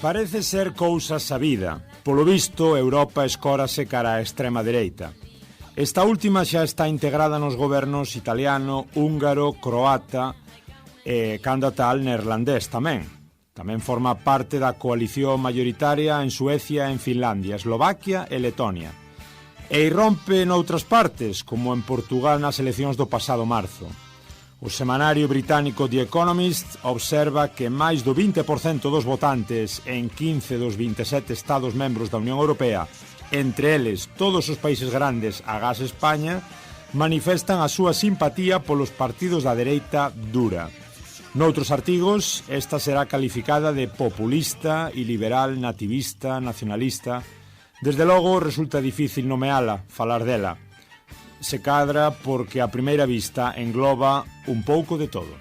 Parece ser cousa sabida. Polo visto, Europa escórase cara á extrema dereita. Esta última xa está integrada nos gobernos italiano, húngaro, croata e, cando tal, neerlandés tamén. Tamén forma parte da coalición mayoritaria en Suecia, en Finlandia, Eslovaquia e Letonia. E irrompe noutras partes, como en Portugal nas eleccións do pasado marzo. O semanario británico The Economist observa que máis do 20% dos votantes en 15 dos 27 Estados membros da Unión Europea, entre eles todos os países grandes agás España, manifestan a súa simpatía polos partidos da dereita dura. Noutros artigos, esta será calificada de populista, iliberal, nativista, nacionalista. Desde logo, resulta difícil nomeala, falar dela. Se cadra porque a primeira vista engloba un pouco de todo.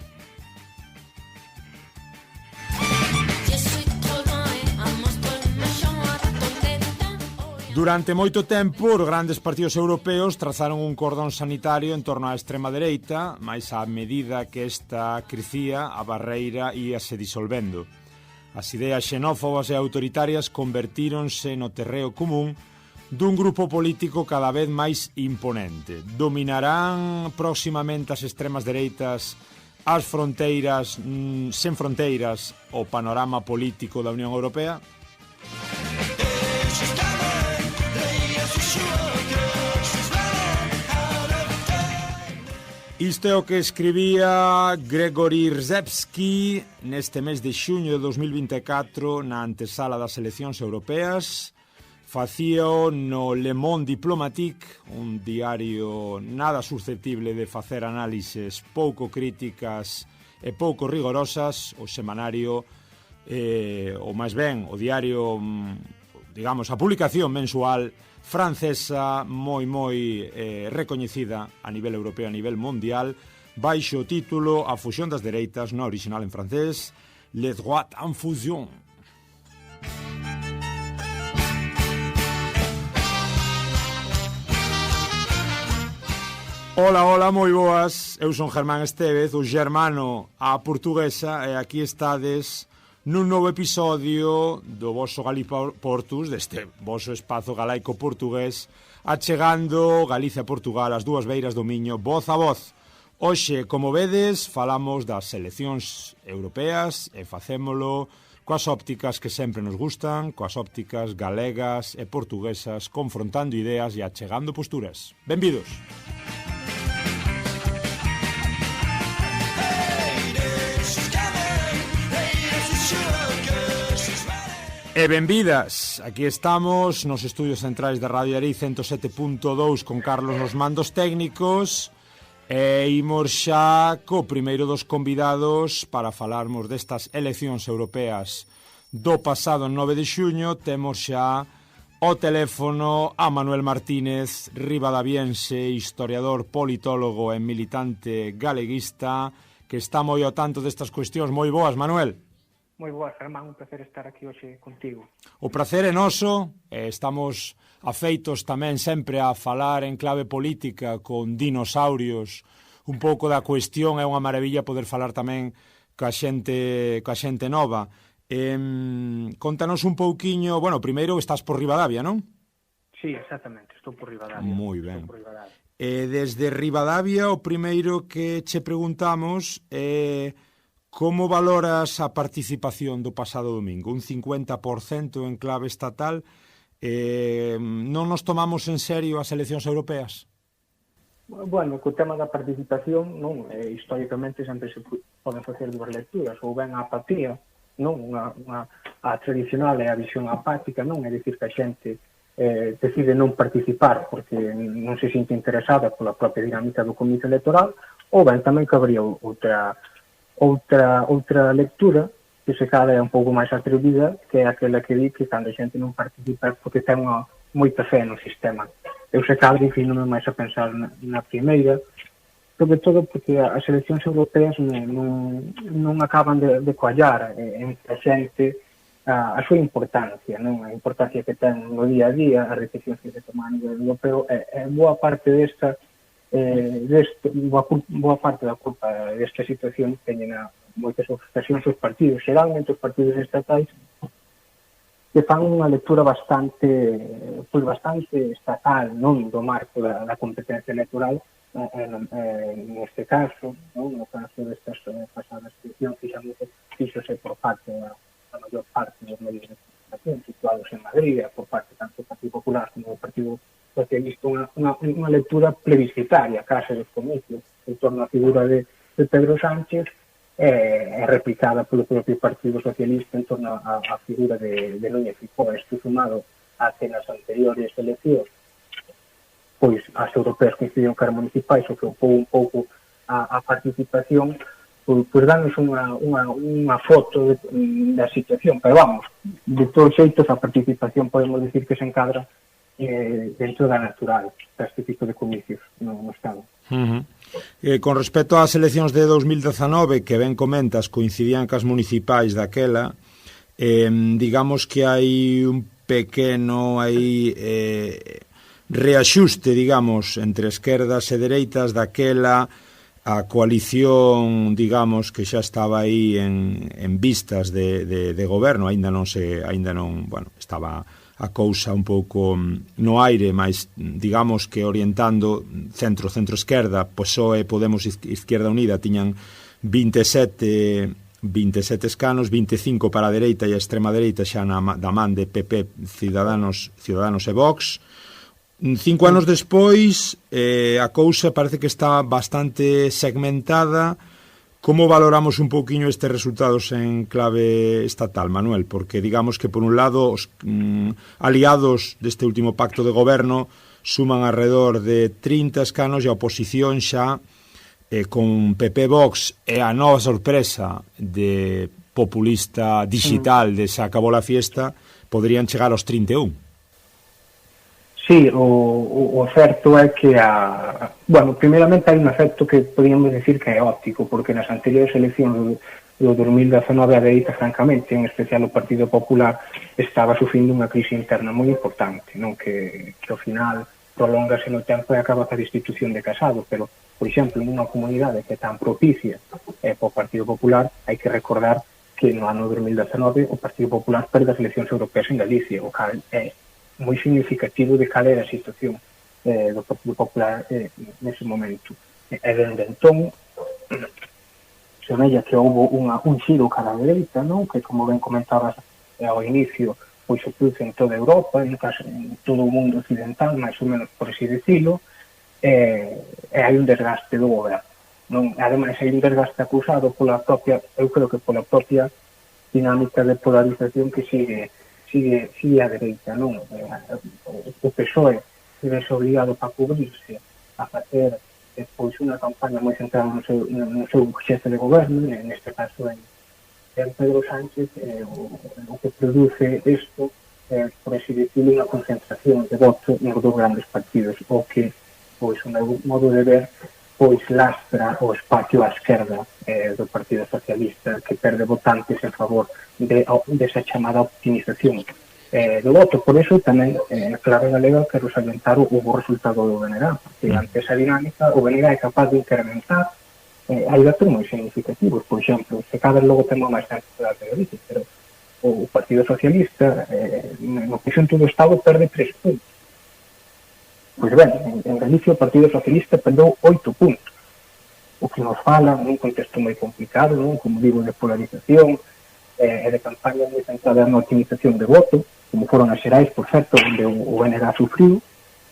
Durante moito tempo, os grandes partidos europeos trazaron un cordón sanitario en torno á extrema dereita, mas a medida que esta crecía, a barreira íase disolvendo. As ideas xenófobas e autoritarias convertíronse no terreo común dun grupo político cada vez máis imponente. Dominarán próximamente as extremas dereitas as fronteiras, sen fronteiras, o panorama político da Unión Europea? Isto é o que escribía Gregory Rzepski neste mes de xuño de 2024 na antesala das eleccións europeas. Facíao no Le Monde Diplomatique, un diario nada susceptible de facer análises pouco críticas e pouco rigorosas, o semanario, ou máis ben, o diario, digamos, a publicación mensual francesa moi recoñecida a nivel europeo, a nivel mundial, baixo o título A fusión das dereitas, no original en francés, Les droits en fusion. Ola, moi boas, eu son Germán Estévez, o germano á portuguesa, e aquí estades nun novo episodio do voso Galiportus, deste voso espazo galaico portugués, achegando Galicia e Portugal ás dúas beiras do Miño, voz a voz. Hoxe, como vedes, falamos das eleccións europeas e facémolo coas ópticas que sempre nos gustan, coas ópticas galegas e portuguesas, confrontando ideas e achegando posturas. Benvidos! E benvidas, aquí estamos nos estudios centrais da Radio Ariz 107.2 con Carlos nos mandos técnicos e imos xa co primeiro dos convidados para falarmos destas eleccións europeas do pasado 9 de xuño. Temos xa o teléfono a Manuel Martínez, ribadaviense, historiador, politólogo e militante galeguista, que está moi ao tanto destas cuestións. Moi boas, Manuel. Moi boas, Germán, un placer estar aquí hoxe contigo. O placer é noso, estamos afeitos tamén sempre a falar en clave política con dinosaurios, un pouco da cuestión, é unha maravilla poder falar tamén coa xente nova. Contanos un pouquiño, bueno, primeiro estás por Ribadavia, non? Sí, exactamente, estou por Ribadavia. Moi ben. Desde Ribadavia, o primeiro que che preguntamos é como valoras a participación do pasado domingo? Un 50% en clave estatal. Non nos tomamos en serio as eleccións europeas? Bueno, co tema da participación, non, históricamente sempre se poden facer dúas lecturas, ou ben a apatía, non, a tradicional é a visión apática, non, é dicir que a xente decide non participar porque non se sinte interesada pola propia dinámica do comité electoral, ou ben tamén que habría outra lectura que se cada é un pouco máis atrevida, que é aquela que di que cando a xente non participa porque ten moita fe no sistema. Eu se cadre inclino máis a pensar na primeira, sobre todo porque as eleccións europeas non acaban de coallar entre a xente a súa importancia, non? A importancia que ten no día a día, as decisións que se toman a nivel europeo, boa parte desta boa parte da culpa desta situación teñen moitas ocasións os partidos, xeralmente os partidos estatais, que fan unha lectura bastante estatal, non do marco da competencia electoral, neste caso, non? No caso destas pasadas eleccións, fíxose por parte da maior parte dos medios de comunicación situados en Madrid, por parte tanto do Partido Popular como do Partido Socialista, unha lectura plebiscitaria case dos comicios en torno á figura de Pedro Sánchez, é replicada polo propio Partido Socialista en torno á figura de Núñez Feijóo. Isto sumado a que nas anteriores eleccións pois as europeas coincidían cara municipais, o que opou un pouco a participación, pois danos unha foto da situación, pero vamos, de todos xeitos a participación podemos decir que se encadra dentro da natural para este tipo de comicios no Estado. Con respecto ás eleccións de 2019, que ben comentas, coincidían cas municipais daquela, digamos que hai un pequeno reaxuste, digamos, entre esquerdas e dereitas daquela, a coalición, digamos, que xa estaba aí en vistas de goberno, aínda non, bueno, estaba a cousa un pouco no aire, mas digamos que orientando centro-esquerda, PSOE, Podemos, Izquierda Unida tiñan 27 escanos, 25 para a dereita e a extrema dereita xa da man de PP, Ciudadanos e Vox. 5 anos despois a cousa parece que está bastante segmentada. Como valoramos un pouquiño estes resultados en clave estatal, Manuel? Porque digamos que por un lado os aliados deste último pacto de goberno suman alrededor de 30 escanos e a oposición xa con PP Vox e a nova sorpresa de populista digital de Se acabou la fiesta poderían chegar aos 31. Sí, o certo é que bueno, primeiramente hai un efecto que podíamos decir que é óptico, porque nas anteriores eleccións do 2019 a dereita, francamente, en especial o Partido Popular, estaba sufrindo unha crise interna moi importante, non que ao final prolongase no tempo e acaba a destitución de Casado, pero, por exemplo, nunha comunidade que é tan propicia para o Partido Popular, hai que recordar que no ano 2019 o Partido Popular perde as eleccións europeas en Galicia, o cal é moi significativo de cal era a situación do Partido Popular nese momento. E dende entón, semella que houve un xiro cara a dereita, non? Que, como ben comentabas ao inicio, pois se produce en toda Europa, en todo o mundo occidental, máis ou menos por así decirlo, e hai un desgaste do goberno, non? Ademais, hai un desgaste acusado pola propia, eu creo que pola propia dinámica de polarización que sigue a dereita, non? O PSOE vese obrigado para cubrirse a facer pois unha campaña moi centrada no seu xefe de goberno, neste caso en Pedro Sánchez, o que produce isto, por así decirlo, unha concentración de voto nos dos grandes partidos, o que, pois, o meu modo de ver, pois lastra o espacio á esquerda do Partido Socialista, que perde votantes en favor desa chamada optimización do voto. Por eso tamén na clave galega quero salientar o bo resultado do BNG, porque ante esa dinámica o BNG é capaz de incrementar hai datos moi significativos. Por exemplo, se cada vez logo temos máis tempo de Galicia, pero o Partido Socialista no que xunto do Estado perde 3 puntos. Pois ben, en Galicia o Partido Socialista perdeu 8 puntos, o que nos fala nun contexto moi complicado, non? Como digo, de polarización e de campaña moi centrada na optimización de voto, como foron as xerais, por certo, onde o BNG sufriu.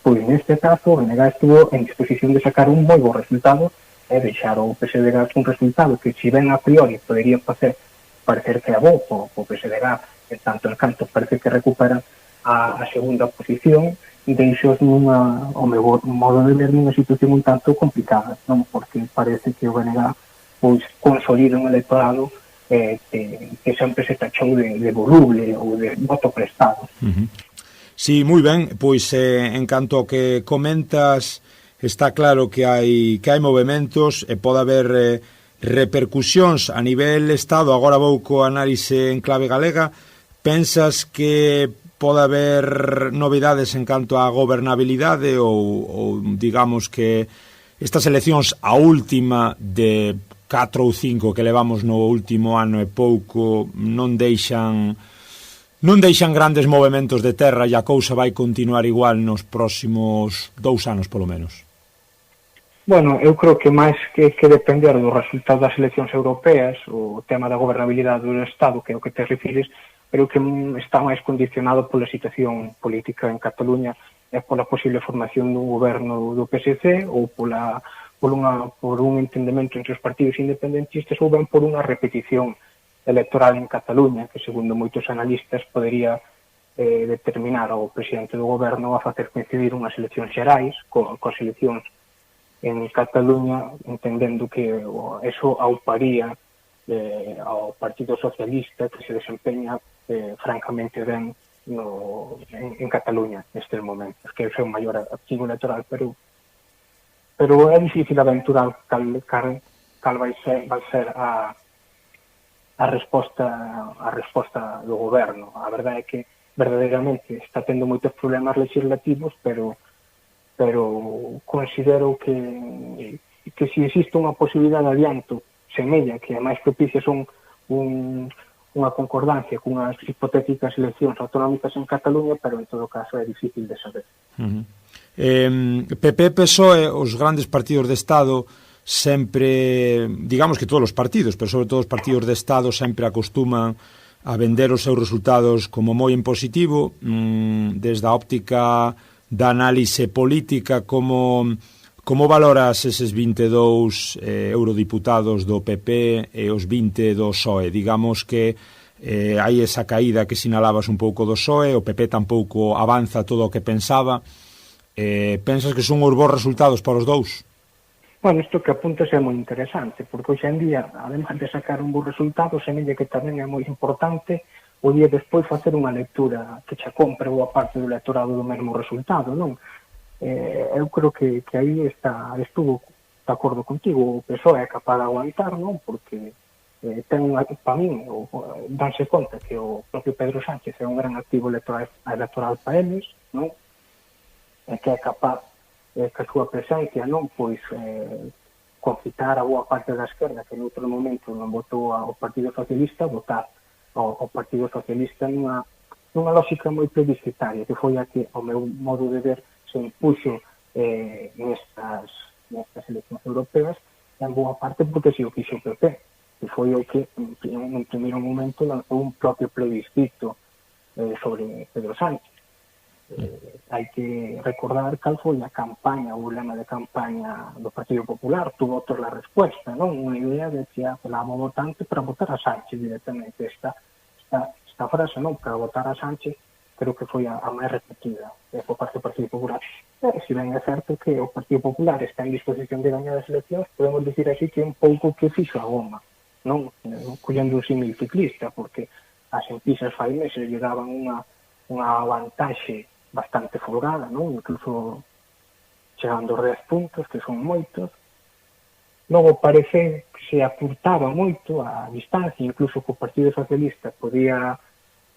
Pois neste caso o BNG estuvo en disposición de sacar un moi bo resultado e deixar o PSDG un resultado que, se ben a priori podería parecer que é bo o PSDG, en tanto en canto parece que recupera a segunda posición, deixos ao meu modo de ver, nunha situación un tanto complicada, non? Porque parece que o BNG pois consolida un electorado que sempre se tachou de voluble ou de voto prestado. Sí, moi ben, pois en canto ao que comentas, está claro que hai movementos e pode haber repercusións a nivel Estado. Agora vou co análise en clave galega. Pensas que pode haber novidades en canto á gobernabilidade ou digamos que estas eleccións, a última de 4 ou 5 que levamos no último ano e pouco, non deixan Non deixan grandes movimentos de terra e a cousa vai continuar igual nos próximos 2 anos, polo menos. Bueno, eu creo que máis que depender do resultado das eleccións europeas, o tema da gobernabilidade do Estado, que é o que te refires, pero que está máis condicionado pola situación política en Cataluña e pola posible formación dun goberno do PSC ou por un entendemento entre os partidos independentistas ou ben por unha repetición electoral en Cataluña, que segundo moitos analistas podería determinar ao presidente do goberno a facer coincidir unhas eleccións xerais coas eleccións en Cataluña, entendendo que eso auparía ao Partido Socialista, que se desempeña francamente ben en Cataluña nestes momentos, que é o seu maior activo electoral, pero é difícil aventurar cal vai ser a resposta do goberno. A verdade é que verdadeiramente está tendo moitos problemas legislativos, pero considero que se existe unha posibilidade de adianto semella que a máis propicia son unha concordancia cunhas hipotéticas eleccións autonómicas en Cataluña, pero en todo caso é difícil de saber. PP, PSOE, os grandes partidos de Estado sempre, digamos que todos os partidos, pero sobre todo os partidos de Estado sempre acostuman a vender os seus resultados como moi en positivo, desde a óptica da análise política. Como valoras eses 22 eurodiputados do PP e os 20 do PSOE? Digamos que hai esa caída que sinalabas un pouco do PSOE, o PP tampouco avanza todo o que pensaba. Pensas que son os bons resultados para os dous? Bueno, isto que apuntas é moi interesante, porque hoxe en día, además de sacar un bo resultado, semella que tamén é moi importante o día despois facer unha lectura que xa compre boa parte do electorado do mesmo resultado, non? Eu creo que aí estuvo de acordo contigo, o PSOE é capaz de aguantar, non? Porque para min, danse conta que o propio Pedro Sánchez é un gran activo electoral para eles, non? E que é capaz que a súa presencia non pois concitar a boa parte da esquerda que en outro momento non votou ao Partido Socialista, votar ao Partido Socialista nunha lógica moi plebiscitaria, que foi a que, ao meu modo de ver, se impuxo nestas eleccións europeas, en boa parte porque se o quixo o PP, que foi o que en primeiro momento lanzou un propio plebiscito sobre Pedro Sánchez. Hai que recordar cal foi a campaña, o lema de campaña do Partido Popular, tuvo outra a respuesta, non? Unha idea de que apelaba ao votante para votar a Sánchez directamente. Esta frase, non? Para votar a Sánchez, creo que foi a máis repetida por parte do Partido Popular. Se ben é certo que o Partido Popular está en disposición de gañar as eleccións, podemos dicir así que un pouco que fixo a goma, non? Collendo un símil ciclista, porque as enquisas fai meses lle daban unha vantaxe bastante folgada, non? Incluso chegando aos 10 puntos, que son moitos. Logo parece que se acurtaba moito a distancia, incluso que o Partido Socialista podía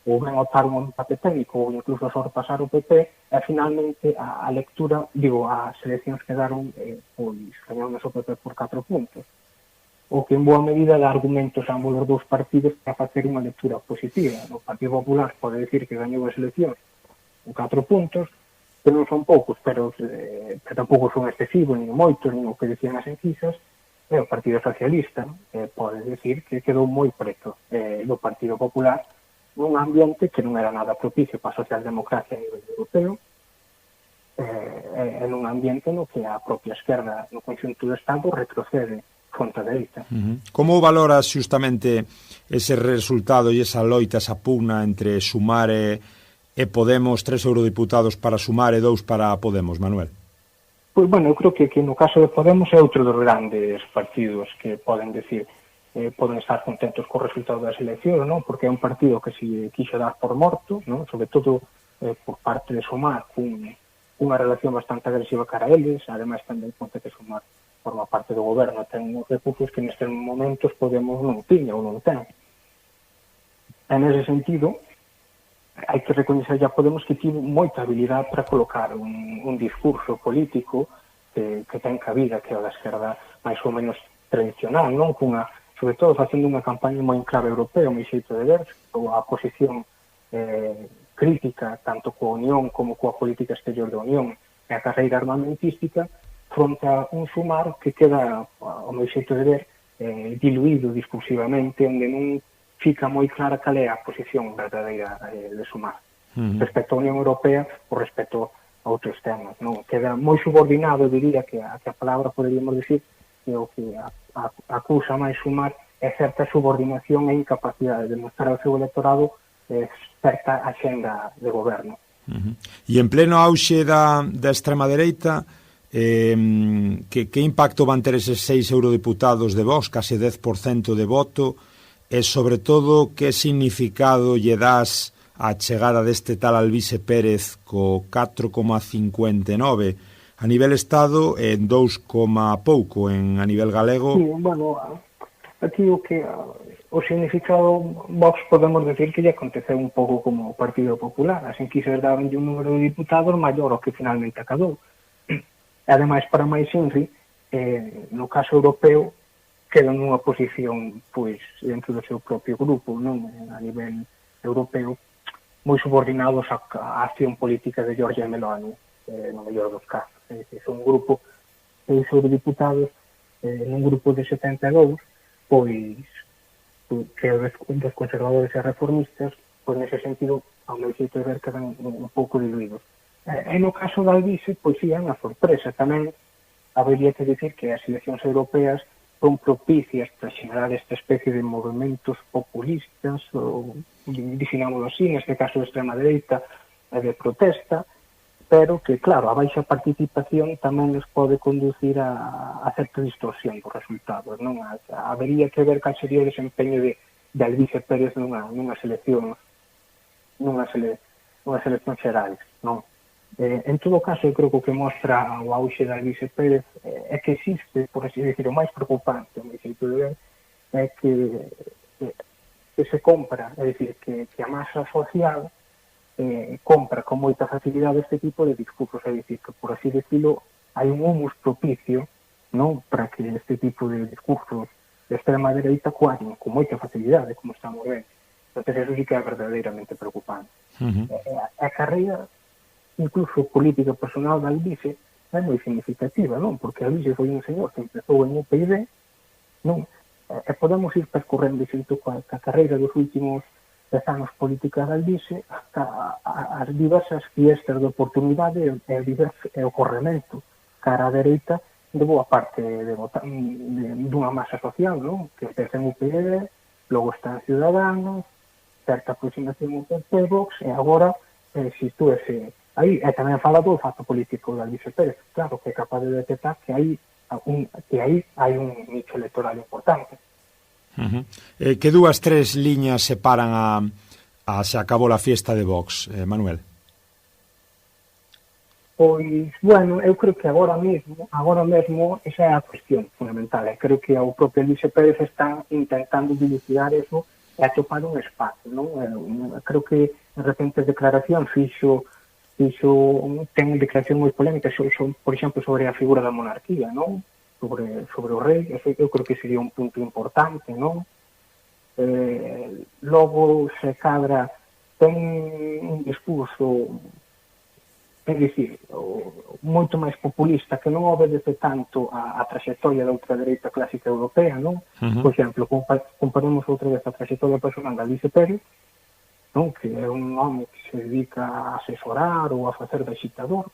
ou ben optar un empate técnico ou incluso sorpasar o PP, e finalmente a lectura, as eleccións quedaron pois gañando o PP por 4 puntos. O que en boa medida dá argumentos a ambos os dous partidos para facer unha lectura positiva. O Partido Popular pode decir que gañou as eleccións con 4 puntos, que non son poucos, pero tampouco son excesivos, nin moitos, nin o que decían as enquisas, e o Partido Socialista pode decir que quedou moi preto do Partido Popular nun ambiente que non era nada propicio para a socialdemocracia a nivel europeo, en un ambiente no que a propia esquerda no conxunto do Estado retrocede contra a dereita. Como valoras justamente ese resultado e esa loita, esa pugna entre Sumar e Podemos, 3 eurodiputados para Sumar e 2 para Podemos, Manuel? Pois, bueno, eu creo que no caso de Podemos é outro dos grandes partidos que poden decir, poden estar contentos co resultado das eleccións, non? Porque é un partido que se quixo dar por morto, non? Sobre todo por parte de Sumar, cunha relación bastante agresiva cara a eles, ademais tamén conta que Sumar forma parte do goberno, ten uns recursos que nestes momentos Podemos non tiña ou non ten. En ese sentido, hai que recoñecer a Podemos que tivo moita habilidade para colocar un discurso político que ten cabida, que é o da esquerda máis ou menos tradicional, non? Sobre todo facendo unha campaña moi en clave europea, moi xeito de ver, ou a posición crítica tanto coa Unión como coa política exterior da Unión e a carreira armamentística fronte a un Sumar que queda, ao meu xeito de ver, diluído discursivamente, onde non fica moi clara cal é a posición verdadeira de Sumar respecto á Unión Europea ou respecto a outros temas, non? Queda moi subordinado, diría, que a palabra poderíamos decir que o que acusa máis Sumar é certa subordinación e incapacidade de mostrar ao seu electorado certa axenda de goberno. E en pleno auxe da extrema dereita, que impacto van ter eses 6 eurodeputados de Vox, case 10% de voto, e sobre todo que significado lle das a chegada deste tal Alvise Pérez co 4,59 a nivel Estado e en 2, pouco a nivel galego? Sí, bueno, aquí o significado Vox podemos decir que lle aconteceu un pouco como o Partido Popular, así que se daban un número de diputados maior ao que finalmente acabou. Ademais, para máis Inri, no caso europeo, quedan nunha posición, pois, dentro do seu propio grupo, non? A nivel europeo, moi subordinados á acción política de Giorgia Meloni, no mellor dos casos. Son un grupo de 6 eurodiputados, nun grupo de 72, pois, que dos conservadores e reformistas, pois nese sentido, ao meu xeito de ver, quedan un pouco diluídos. E no caso da Alvise, pois sí, é unha sorpresa. Tamén habería que dicir que as eleccións europeas son propicias para xenerar esta especie de movimentos populistas, ou definámoslo así, neste caso de extrema dereita, de protesta, pero que, claro, a baixa participación tamén nos pode conducir a certa distorsión dos resultados, non? Habería que ver cal sería o desempeño de Alvise Pérez nunhas eleccións xerais, non? En todo caso, eu creo que o que mostra o auxe da Alvise Pérez é que existe, por así decir, o máis preocupante, o máis xeito de ver, é que se compra, é dicir, que a masa social compra con moita facilidade este tipo de discursos, é dicir, que, por así decirlo, hai un humus propicio, non, para que este tipo de discursos de extrema dereita coañen con moita facilidade, como estamos vendo. Entón, eso sí que é verdadeiramente preocupante. A carreira, incluso política personal da Alvise, é moi significativa, non? Porque Alvise foi un señor que empezou en UPyD, non? E podemos ir percorrendo xeito coa carreira dos últimos 10 anos políticas da Alvise hasta as diversas fiestas de oportunidade e o corremento cara á dereita de boa parte dunha masa social, non? Que empeza en UPyD, logo está en Ciudadanos, certa aproximación ao PP, Vox, e agora sitúese aí, e tamén fala do fato político de Alvise Pérez, claro, que é capaz de detectar que aí hai un nicho electoral importante. Que 2-3 liñas separan a se acabou a fiesta de Vox, Manuel? Pois, bueno, eu creo que agora mesmo esa é a cuestión fundamental. Creo que o propio Alvise Pérez está intentando dilucidar eso e atopar un espacio, non? Creo que en recentes declaracións ten declaracións moi polémicas, por exemplo, sobre a figura da monarquía, non? Sobre o rei, eu creo que sería un punto importante, non? Logo se cadra, ten un discurso, é dicir, moito máis populista, que non obedece tanto a trayectoria da ultradereita clásica europea, non? Por exemplo, comparemos outra vez a trayectoria personal da Alvise Pérez, non? Que é un home que se dedica a asesorar ou a facer de agitador,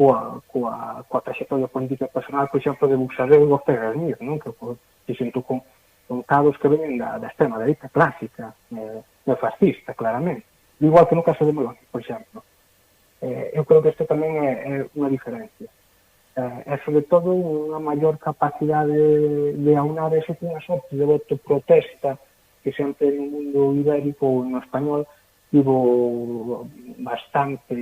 coa trayectoria política personal, por exemplo, de Buxadeu e Ortega Smith, non? Que xunto con casos que venen da extrema dereita clásica, fascista, claramente. Igual que no caso de Meloni, por exemplo. Eu creo que isto tamén é unha diferencia. É, sobre todo, unha maior capacidade de aunar ese unha sorte de voto protesta que sempre no mundo ibérico ou no español tivo bastante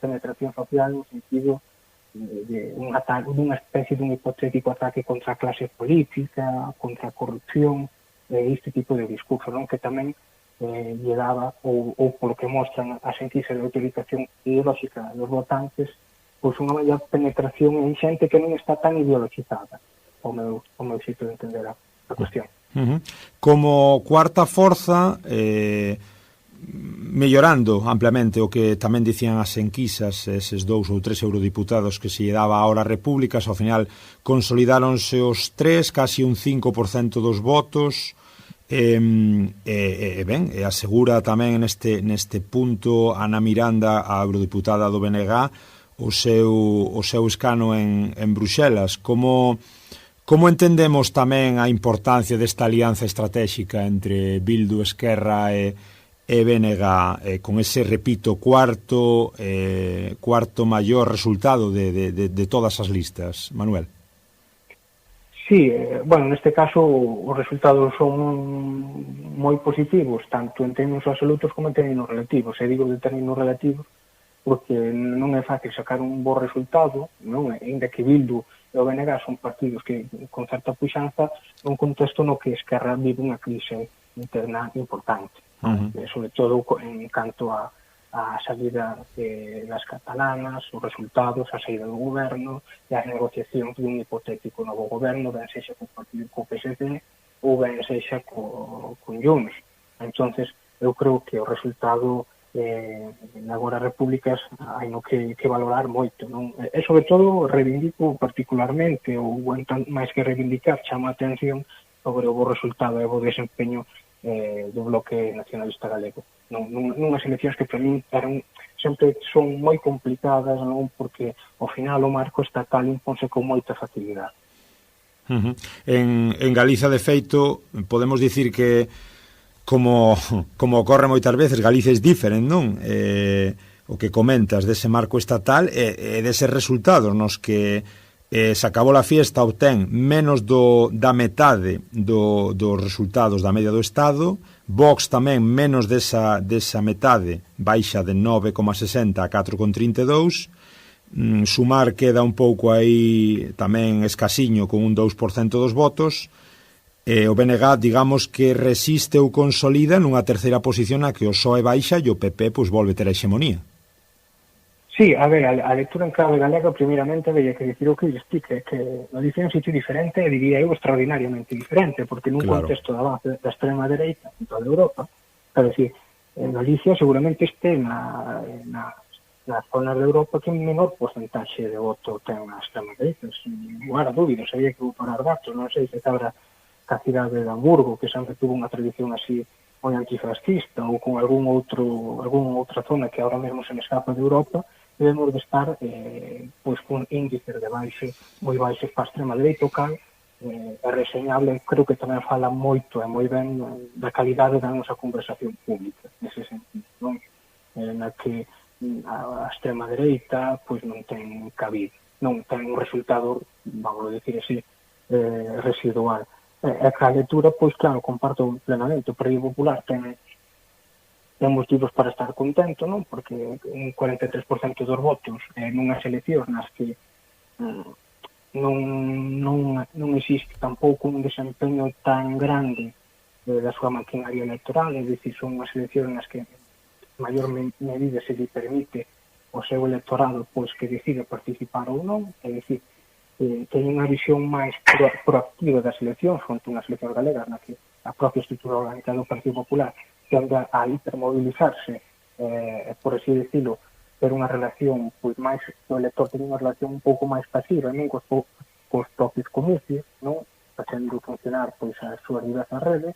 penetración social no sentido de dunha especie dun hipotético ataque contra a clase política, contra a corrupción, este tipo de discurso, non? Que tamén lle daba, ou polo que mostran as enquisas de utilización ideolóxica dos votantes, pois unha maior penetración en xente que non está tan ideologizada, o meu xeito de entender a cuestión. Como cuarta forza, mellorando ampliamente o que tamén dicían as enquisas, eses 2 ou 3 eurodiputados que se lle daba ahora a repúblicas, ao final consolidáronse os 3, casi un 5% dos votos, ben, asegura tamén neste punto Ana Miranda, a eurodiputada do BNG, o seu escano en Bruxelas. Como entendemos tamén a importancia desta alianza estratégica entre Bildu, Esquerra e BNG, con ese, repito, cuarto maior resultado de todas as listas, Manuel? Sí, bueno, neste caso os resultados son moi positivos, tanto en términos absolutos como en términos relativos. E digo de términos relativos porque non é fácil sacar un bo resultado, non? Ainda que Bildu e o BNG son partidos que con certa puxanza nun contexto no que Esquerra vive unha crise interna importante, sobre todo en canto a salida das catalanas, os resultados, a saída do goberno e as negociacións dun hipotético novo goberno, ben sexa co partido co PSC ou ben sexa con Junts. Entonces, eu creo que o resultado agora repúblicas hai no que valorar moito, non? E sobre todo reivindico particularmente, ou máis que reivindicar, chama a atención sobre o bo resultado e o bo desempeño do bloque nacionalista galego. Nunhas eleccións que para mí sempre son moi complicadas, non? Porque ao final o marco estatal imponse con moita facilidade. En Galiza, de feito, podemos dicir que como ocorre moitas veces, Galicia é diferente, non? O que comentas dese marco estatal e deses resultados nos que se acabou a fiesta obtén menos da metade dos resultados da media do Estado. Vox tamén menos desa metade, baixa de 9,60 a 4,32. Sumar queda un pouco aí tamén escasiño con un 2% dos votos. O BNG, digamos que resiste ou consolida nunha terceira posición a que o PSOE baixa e o PP pois volve ter a hexemonía. Sí, a ver, a lectura en clave galega, primeiramente, veía que dicir o que explique, que lo dice en un sitio diferente, e diría eu extraordinariamente diferente, porque nun contexto da base da extrema dereita en toda Europa, é dicir, en Galicia seguramente este nas zonas de Europa que menor porcentaxe de voto ten a extrema dereita, sin lugar a dúbidas, había que comparar datos, non sei se cabra a cidade de Hamburgo, que sempre tuvo unha tradición así moi antifascista, ou con algunha outra zona que ahora mesmo se me escapa de Europa, debemos de estar pois con índices de moi baixos para a extrema dereita, o cal é reseñable, creo que tamén fala moito e moi ben da calidade da nosa conversación pública, nese sentido, non? Na que a extrema dereita pois non ten cabido, non ten un resultado, vamos a decir así, residual. E a lectura, pois claro, comparto plenamente. O Partido Popular ten motivos para estar contento, non? Porque un 43% dos votos nunhas eleccións nas que non existe tampouco un desempeño tan grande da súa maquinaria electoral, é dicir, son unhas eleccións nas que en maior medida se lhe permite o seu electorado pois que decide participar ou non, é dicir, ten unha visión máis proactiva das eleccións fronte unhas eleccións galegas na que a propia estrutura orgánica do Partido Popular tende a hipermobilizarse, por así decirlo, ter unha relación, pois máis, o elector ten unha relación un pouco máis pasiva, non cos propios comicios, non? Facendo funcionar pois as súas diversas redes.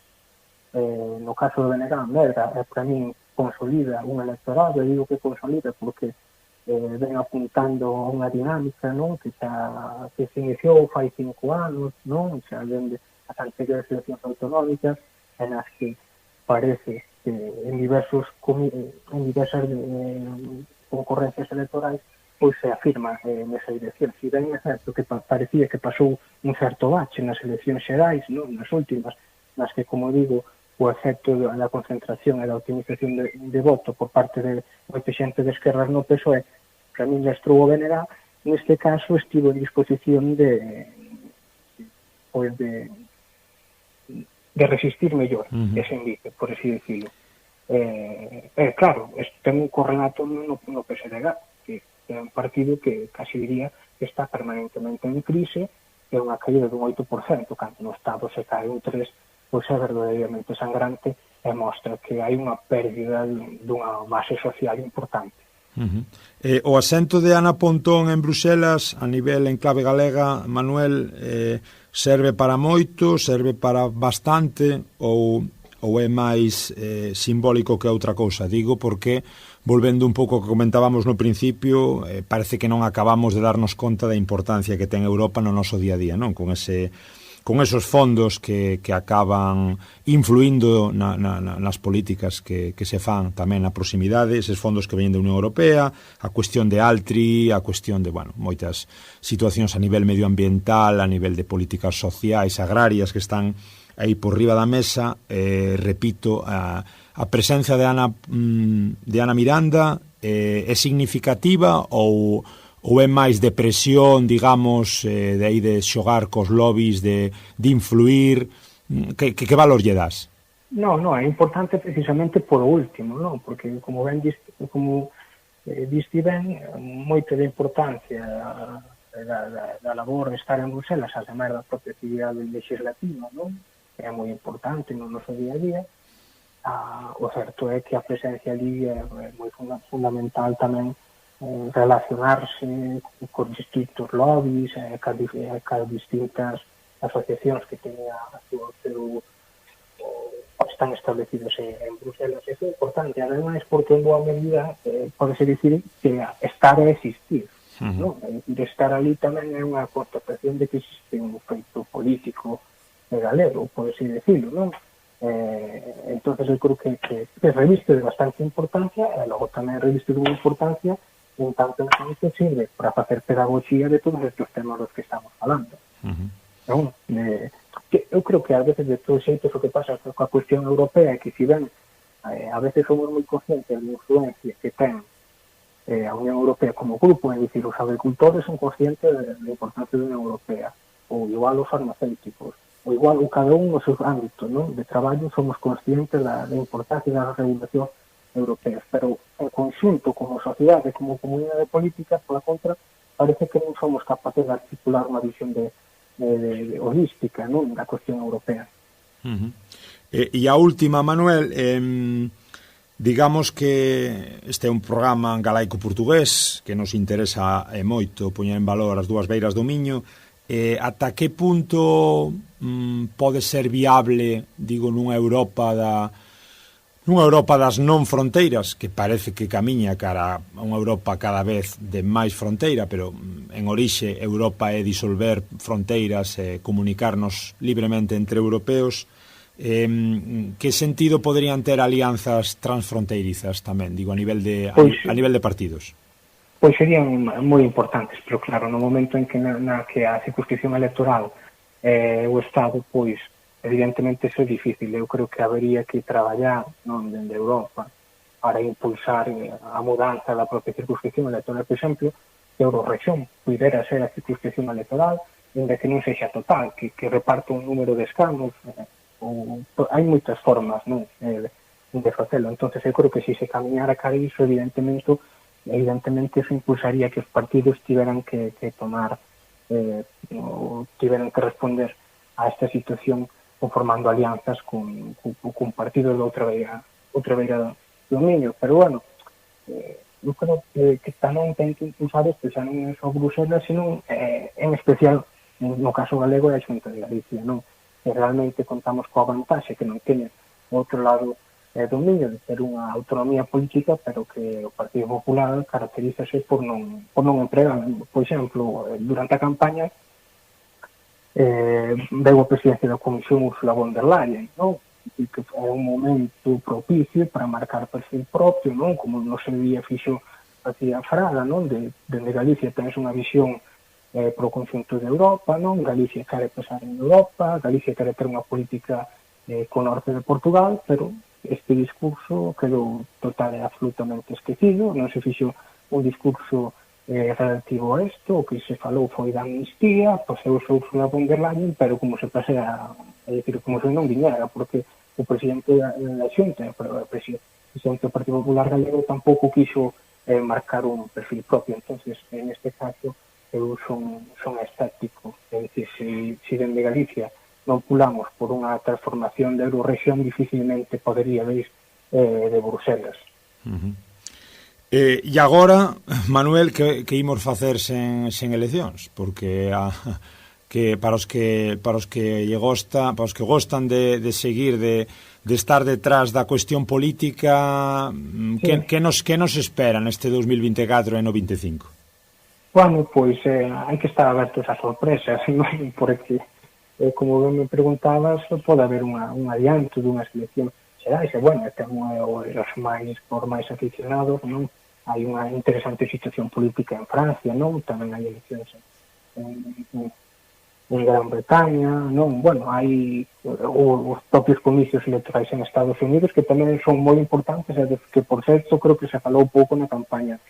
No caso do BNG, medra, para min consolida un electorado, e digo que consolida porque ven apuntando a unha dinámica, non? Que se iniciou fai 5 anos, non? Xa vende as anteriores eleccións autonómicas, en as que parece que en diversas concorrencias electorais pois se afirma nesa dirección. Si ben é certo que parecía que pasou un certo bache nas eleccións xerais, non? Nas últimas, nas que, como digo, o efecto da concentración e da optimización de voto por parte de moita xente de esquerras no PSOE, para mí lastrou o BNG, neste caso estivo en disposición de resistir mellor ese envite, por así decirlo. Claro, ten un correlato no PSDG, que é un partido que casi diría que está permanentemente en crise, é unha caída dun 8%, cando no Estado se cae un 3%, pois é verdadeiramente sangrante e mostra que hai unha pérdida dunha base social importante. O asento de Ana Pontón en Bruxelas a nivel en clave galega, Manuel, serve para moito, serve para bastante ou é máis simbólico que outra cousa? Digo porque, volvendo un pouco que comentábamos no principio, parece que non acabamos de darnos conta da importancia que ten Europa no noso día a día, non? Con esos fondos que acaban influindo nas políticas que se fan tamén na proximidade, eses fondos que veñen da Unión Europea, a cuestión de Altri, a cuestión de, moitas situacións a nivel medioambiental, a nivel de políticas sociais, agrarias que están aí por riba da mesa. Repito, a presenza de Ana Miranda é significativa ou é máis de presión, digamos, de aí de xogar cos lobbies, de influir? Que valor lle das? Non, é importante precisamente por último, non? Porque, como diste ben, moita da importancia da labor de estar en Bruselas, ademais da propia actividade legislativa, non? É moi importante no noso día a día. O certo é que a presencia ali é moi fundamental tamén, relacionarse con distintos lobbies, cas distintas asociacións que están establecidos en Bruselas. Eso é importante, ademais, porque en boa medida podese dicir que estar é existir. Non? De estar ali tamén é unha constatación de que existe un feito político galego, podese dicirlo, non? Entonces eu creo que reviste de bastante importancia, e logo tamén reviste de unha importancia en tanto que sirve para facer pedagogía de todos estes temas dos que estamos falando. Non? Eu creo que a veces de todos xeitos o que pasa coa cuestión europea é que si ben a veces somos moi conscientes da influencia que ten a Unión Europea como grupo, é dicir, os agricultores son conscientes da importancia da Unión Europea, ou igual os farmacéuticos, ou igual cada un nos seus ámbitos, non? De traballo somos conscientes da importancia da regulación europeas, pero en conxunto, como sociedade, como comunidade política, pola contra, parece que non somos capaces de articular unha visión de holística, non, da cuestión europea. E a última, Manuel, digamos que este é un programa galaico-portugués que nos interesa moito poñer en valor as dúas beiras do Miño. Ata que punto pode ser viable, digo, nunha Europa das non fronteiras, que parece que camiña cara a unha Europa cada vez de máis fronteira, pero en orixe Europa é disolver fronteiras e comunicarnos libremente entre europeos. Que sentido poderían ter alianzas transfronteirizas tamén, digo, a nivel de partidos? Pois serían moi importantes, pero claro, no momento en que que a circunscripción electoral o Estado, pois evidentemente iso é difícil. Eu creo que habería que traballar, non, dende Europa para impulsar a mudanza da propia circunscripción electoral. Por exemplo, que a Eurorrexión pudera ser a circunscripción electoral, ainda que non sexa total, que reparta un número de escanos. Hai moitas formas, non, de facelo. Entón, eu creo que se camiñara cara iso, evidentemente eso impulsaría que os partidos tiveran que tomar, tiveran que responder a esta situación conformando alianzas con partidos de outra beira do Miño. Pero, bueno, eu creo que tamén ten que impulsar isto, xa non é só Bruxelas, sino en especial, no caso galego, é a Xunta de Galicia, non? Que realmente contamos coa vantaxe que non teñe o outro lado do Miño, de ter unha autonomía política, pero que o Partido Popular caracterízase por non empregar. Por exemplo, durante a campaña veu a presidencia da Comisión Ursula von der Leyen, non? E que é un momento propicio para marcar perfil propio, non? Como no se día fixo facía Fraga, non? Dende Galicia tens unha visión pro conxunto de Europa, non? Galicia quere pesar en Europa, Galicia quere ter unha política co norte de Portugal, pero este discurso quedou total e absolutamente esquecido, non se fixo un discurso relativo a isto. O que se falou foi da amnistía, paseouse Ursula von der Leyen, pero como se pasea, é dicir, como se non viñera, porque o presidente da Xunta, o presidente do Partido Popular Galego tampouco quiso marcar un perfil propio. Entonces, en este caso, eu son escéptico, é dicir, se dende Galicia non pulamos por unha transformación da Eurorregión, dificilmente podería vir de Bruselas. E agora, Manuel, que imos facer sen eleccións? Porque que para os que gostan de seguir, de estar detrás da cuestión política, que nos espera neste 2024 e no 25? Bueno, pois hai que estar abertos a sorpresas, non? Porque, como me preguntabas, pode haber un adianto dunhas eleccións xerais, e, bueno, este é os máis aficionados, non? Hai unha interesante situación política en Francia, non? Tamén hai eleccións en Gran Bretaña, non? Bueno, hai os propios comicios electorais en Estados Unidos que tamén son moi importantes, e que, por certo, creo que se falou pouco na campaña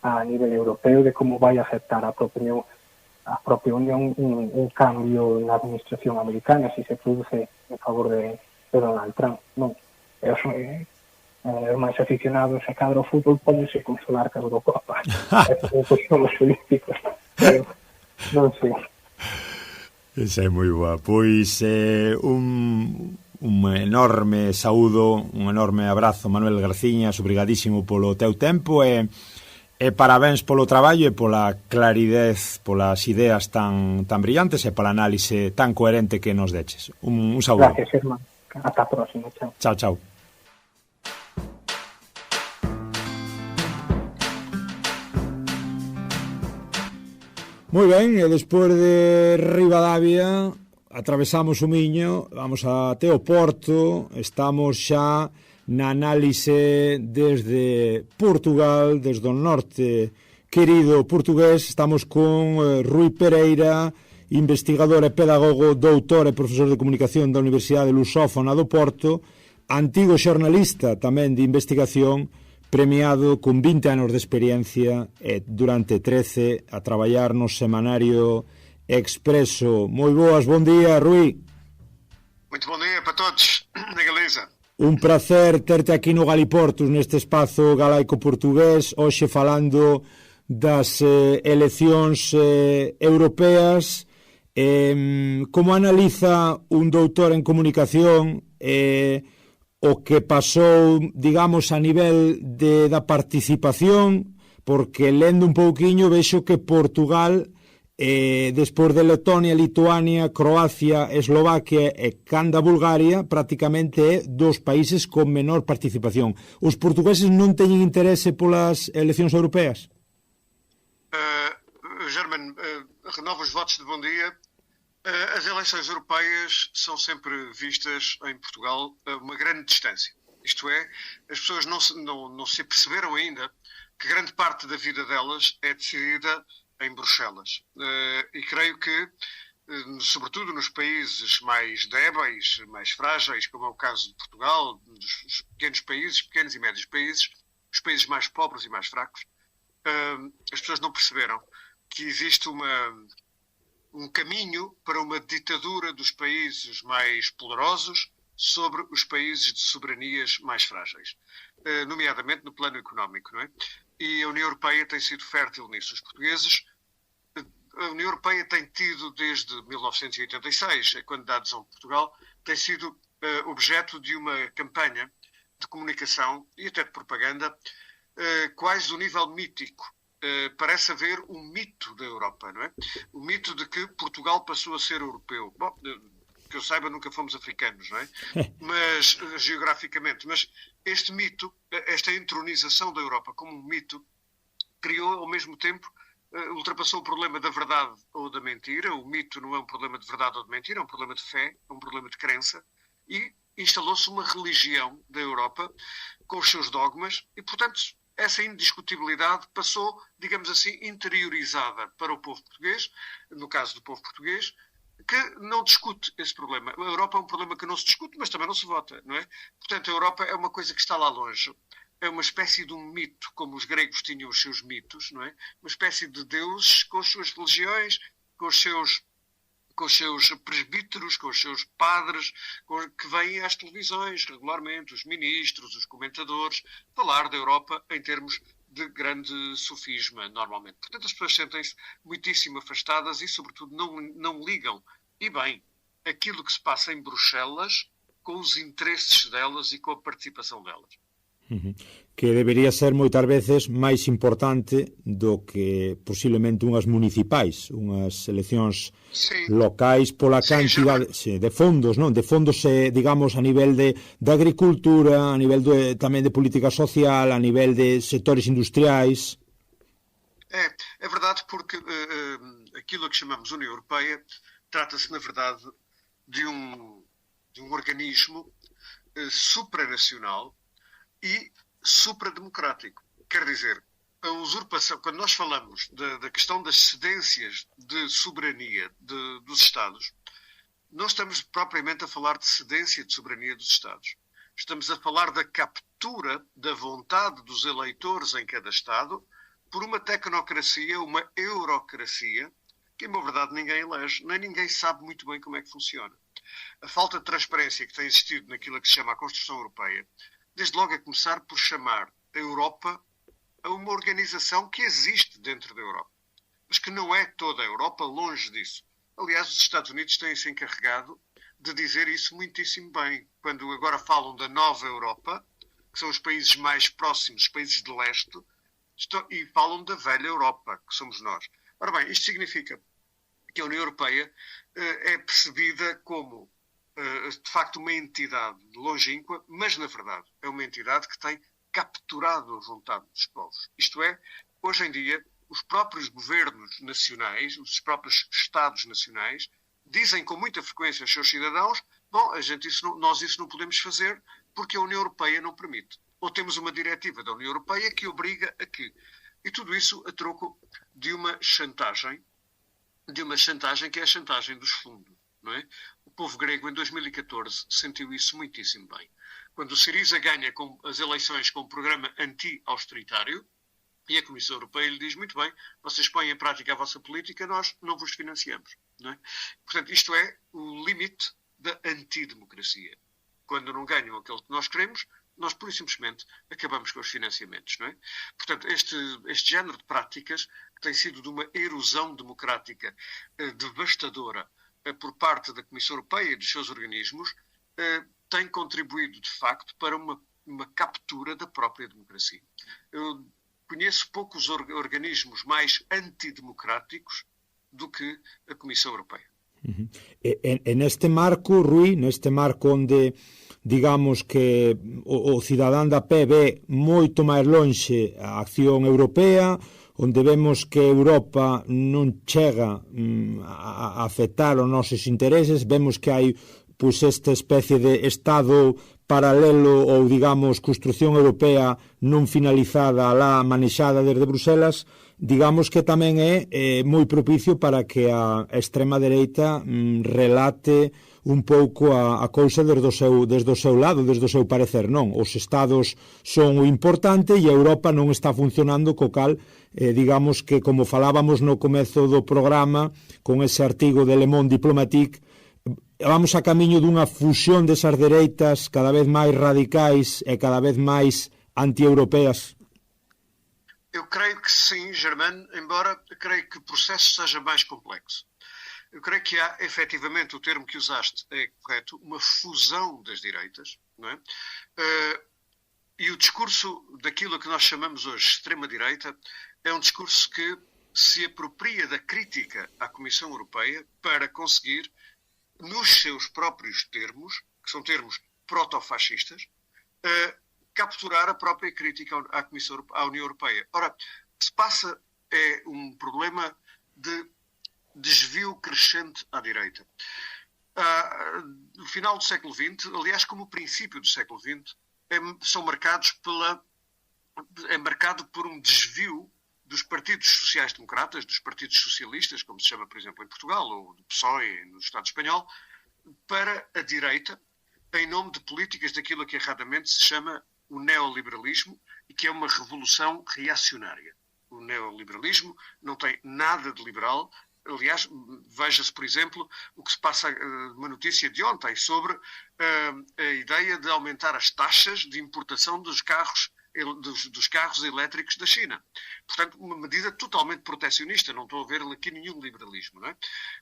a nivel europeo de como vai afectar a propia Unión un cambio na administración americana se produce en favor de Donald Trump, non? Os máis aficionados a cadro fútbol pódense consolar ca Eurocopa pois son os olímpicos, pero non sei. Esa é moi boa. Pois un enorme saúdo, un enorme abrazo, Manuel Garciñas, obrigadísimo polo teu tempo e parabéns polo traballo e pola claridez, polas ideas tan brillantes e pola análise tan coherente que nos deches. Un saúdo. Gracias, hermano. Ata a próxima. Chao. Chao, chao. Moi ben, e despois de Ribadavia atravesamos o Miño, vamos até o Porto, estamos xa na análise desde Portugal, desde o norte querido portugués. Estamos con Rui Pereira, investigador e pedagogo, doutor e profesor de comunicación da Universidade Lusófona do Porto, antigo xornalista tamén de investigación, premiado con 20 anos de experiencia e durante 13 a traballar no semanario Expreso. Moi boas, bon día, Rui. Muito bom dia para todos na Galiza. Un placer terte aquí no Galiportus, neste espazo galaico portugués, hoxe falando das eleccións europeas. Como analiza un doutor en comunicación o que pasou, digamos, a nivel da participación, porque lendo un pouquiño vexo que Portugal, despois de Letonia, Lituania, Croacia, Eslovaquia e canda Bulgaria, prácticamente é dos países con menor participación. Os portugueses non teñen interese polas eleccións europeas? German, renovo os votos de bom dia. As eleições europeias são sempre vistas em Portugal a uma grande distância. Isto é, as pessoas não se aperceberam ainda que grande parte da vida delas é decidida em Bruxelas. E creio que, sobretudo nos países mais débeis, mais frágeis, como é o caso de Portugal, dos pequenos países, pequenos e médios países, os países mais pobres e mais fracos, as pessoas não perceberam que existe um caminho para uma ditadura dos países mais poderosos sobre os países de soberanias mais frágeis, nomeadamente no plano económico, não é? E a União Europeia tem sido fértil nisso. Os portugueses, a União Europeia tem tido desde 1986, quando da adesão de Portugal, tem sido objeto de uma campanha de comunicação e até de propaganda quase do nível mítico. Parece haver um mito da Europa, não é? O mito de que Portugal passou a ser europeu. Bom, que eu saiba, nunca fomos africanos, não é? Mas, geograficamente. Mas este mito, esta entronização da Europa como um mito, criou ao mesmo tempo, ultrapassou o problema da verdade ou da mentira. O mito não é um problema de verdade ou de mentira, é um problema de fé, é um problema de crença. E instalou-se uma religião da Europa com os seus dogmas e, portanto, essa indiscutibilidade passou, digamos assim, interiorizada para o povo português, no caso do povo português, que não discute esse problema. A Europa é um problema que não se discute, mas também não se vota, não é? Portanto, a Europa é uma coisa que está lá longe. É uma espécie de um mito, como os gregos tinham os seus mitos, não é? Uma espécie de deuses com as suas religiões, com os seus presbíteros, com os seus padres, que vêm às televisões regularmente, os ministros, os comentadores, falar da Europa em termos de grande sofisma, normalmente. Portanto, as pessoas sentem-se muitíssimo afastadas e, sobretudo, não ligam, e bem, aquilo que se passa em Bruxelas com os interesses delas e com a participação delas. Que debería ser moitas veces máis importante do que posiblemente unhas municipais, unhas eleccións locais pola cantidade de fondos, non? De fondos, digamos, a nivel de agricultura, a nivel tamén de política social, a nivel de sectores industriais. É verdade, porque aquilo que chamamos União Europeia trata-se, na verdade, de um organismo supranacional e suprademocrático. Quer dizer, a usurpação, quando nós falamos da questão das cedências de soberania dos Estados, não estamos propriamente a falar de cedência de soberania dos Estados. Estamos a falar da captura da vontade dos eleitores em cada Estado por uma tecnocracia, uma eurocracia, que, na verdade, ninguém elege, nem ninguém sabe muito bem como é que funciona. A falta de transparência que tem existido naquilo que se chama a construção europeia, desde logo a começar por chamar a Europa a uma organização que existe dentro da Europa, mas que não é toda a Europa, longe disso. Aliás, os Estados Unidos têm-se encarregado de dizer isso muitíssimo bem. Quando agora falam da nova Europa, que são os países mais próximos, os países de leste, e falam da velha Europa, que somos nós. Ora bem, isto significa que a União Europeia é percebida como de facto uma entidade longínqua, mas na verdade é uma entidade que tem capturado a vontade dos povos. Isto é, hoje em dia, os próprios governos nacionais, os próprios Estados nacionais, dizem com muita frequência aos seus cidadãos: bom, nós isso não podemos fazer porque a União Europeia não permite. Ou temos uma diretiva da União Europeia que obriga a que. E tudo isso a troco de uma chantagem que é a chantagem dos fundos, não é? O povo grego, em 2014, sentiu isso muitíssimo bem. Quando o Syriza ganha as eleições com um programa anti-austeritário, e a Comissão Europeia lhe diz: muito bem, vocês põem em prática a vossa política, nós não vos financiamos. Não é? Portanto, isto é o limite da antidemocracia. Quando não ganham aquilo que nós queremos, nós, pura e simplesmente, acabamos com os financiamentos. Não é? Portanto, este género de práticas, que tem sido de uma erosão democrática devastadora por parte da Comissão Europeia e dos seus organismos, tem contribuído, de facto, para uma captura da própria democracia. Eu conheço poucos organismos mais antidemocráticos do que a Comissão Europeia. E neste marco, Rui, neste marco onde, digamos que o cidadán da pé ve moito máis lonxe a acción europea, onde vemos que Europa non chega a afectar os nosos intereses, vemos que hai esta especie de Estado paralelo ou, digamos, construción europea non finalizada lá, manexada desde Bruselas, digamos que tamén é moi propicio para que a extrema dereita relate un pouco a cousa desde o seu lado, desde o seu parecer, non? Os Estados son o importante e a Europa non está funcionando, co cal, digamos que, como falábamos no comezo do programa, con ese artigo de Le Monde Diplomatique, vamos a camiño dunha fusión desas dereitas cada vez máis radicais e cada vez máis anti-europeas? Eu creio que sim, Germano, embora creio que o processo seja mais complexo. Eu creio que há, efetivamente, o termo que usaste é correto, uma fusão das direitas, não é? E o discurso daquilo que nós chamamos hoje extrema-direita é um discurso que se apropria da crítica à Comissão Europeia para conseguir, nos seus próprios termos, que são termos proto-fascistas, capturar a própria crítica à União Europeia. Ora, o que se passa é um problema de desvio crescente à direita. No final do século XX, aliás, como o princípio do século XX, são marcados é marcado por um desvio dos partidos sociais-democratas, dos partidos socialistas, como se chama, por exemplo, em Portugal, ou do PSOE no Estado espanhol, para a direita, em nome de políticas daquilo que erradamente se chama o neoliberalismo e que é uma revolução reacionária. O neoliberalismo não tem nada de liberal. Aliás, veja-se, por exemplo, o que se passa, uma notícia de ontem sobre a ideia de aumentar as taxas de importação dos carros dos carros elétricos da China. Portanto, uma medida totalmente protecionista, não estou a ver aqui nenhum liberalismo. Não é?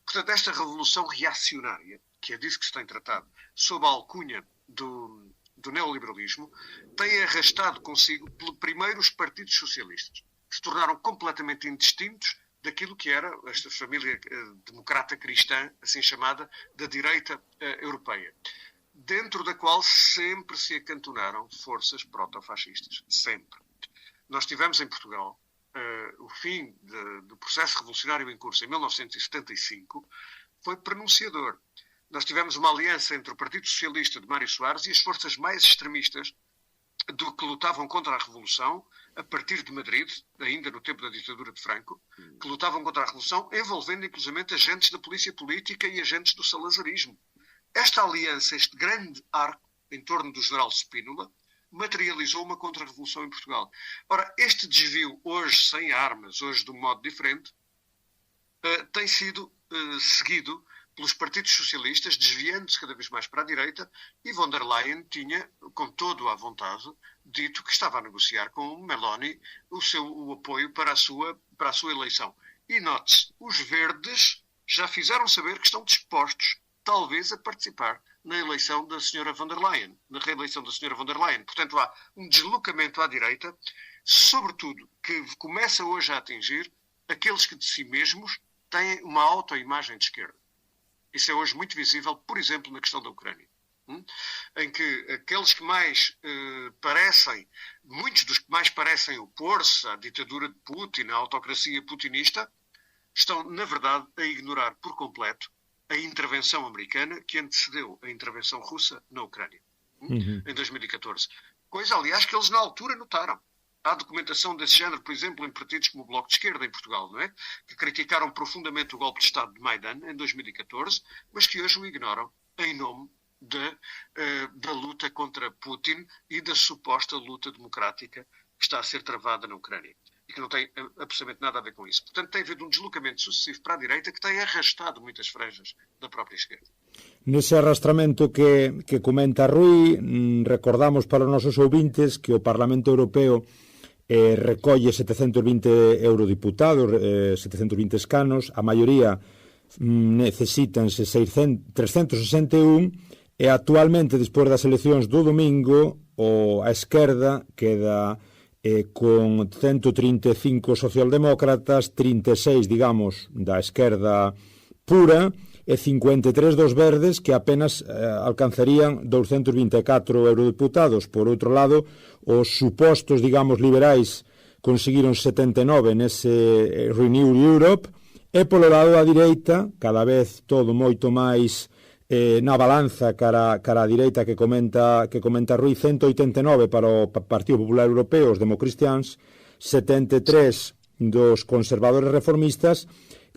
Portanto, esta revolução reacionária, que é disso que se tem tratado, sob a alcunha do neoliberalismo, tem arrastado consigo, primeiro, os partidos socialistas, que se tornaram completamente indistintos daquilo que era esta família democrata cristã, assim chamada, da direita europeia, dentro da qual sempre se acantonaram forças protofascistas. Sempre. Nós tivemos em Portugal o fim do processo revolucionário em curso em 1975, foi pronunciador. Nós tivemos uma aliança entre o Partido Socialista de Mário Soares e as forças mais extremistas que lutavam contra a Revolução, a partir de Madrid, ainda no tempo da ditadura de Franco, que lutavam contra a Revolução, envolvendo inclusivamente agentes da polícia política e agentes do salazarismo. Esta aliança, este grande arco em torno do general Spínola, materializou uma contra-revolução em Portugal. Ora, este desvio, hoje sem armas, hoje de um modo diferente, tem sido seguido pelos partidos socialistas, desviando-se cada vez mais para a direita, e von der Leyen tinha, com todo à vontade, dito que estava a negociar com Meloni o apoio para a sua eleição. E note-se, os verdes já fizeram saber que estão dispostos, talvez, a participar na eleição da Sra. von der Leyen, na reeleição da Sra. von der Leyen. Portanto, há um deslocamento à direita, sobretudo, que começa hoje a atingir aqueles que de si mesmos têm uma autoimagem de esquerda. Isso é hoje muito visível, por exemplo, na questão da Ucrânia, em que aqueles que mais muitos dos que mais parecem opor-se à ditadura de Putin, à autocracia putinista, estão, na verdade, a ignorar por completo a intervenção americana que antecedeu a intervenção russa na Ucrânia, em 2014. Coisa, aliás, que eles na altura notaram. Há documentação desse género, por exemplo, em partidos como o Bloco de Esquerda em Portugal, não é? Que criticaram profundamente o golpe de Estado de Maidan em 2014, mas que hoje o ignoram em nome da luta contra Putin e da suposta luta democrática que está a ser travada na Ucrânia. E que não tem absolutamente nada a ver com isso. Portanto, tem havido um deslocamento sucessivo para a direita que tem arrastado muitas franjas da própria esquerda. Nese arrastramento que comenta Rui, recordamos para os nosos ouvintes que o Parlamento Europeo recolle 720 eurodiputados, 720 escanos, a maioría necesítanse 361 e actualmente, despois das eleccións do domingo, a esquerda queda con 135 socialdemócratas, 36, digamos, da esquerda pura e 53 dos verdes, que apenas alcanzarían 224 eurodiputados. Por outro lado, os supostos, digamos, liberais conseguiron 79 nese Renew Europe, e polo lado da direita, cada vez todo moito máis na balanza cara a direita que comenta Rui, 189 para o Partido Popular Europeo, os democristiáns, 73 dos conservadores reformistas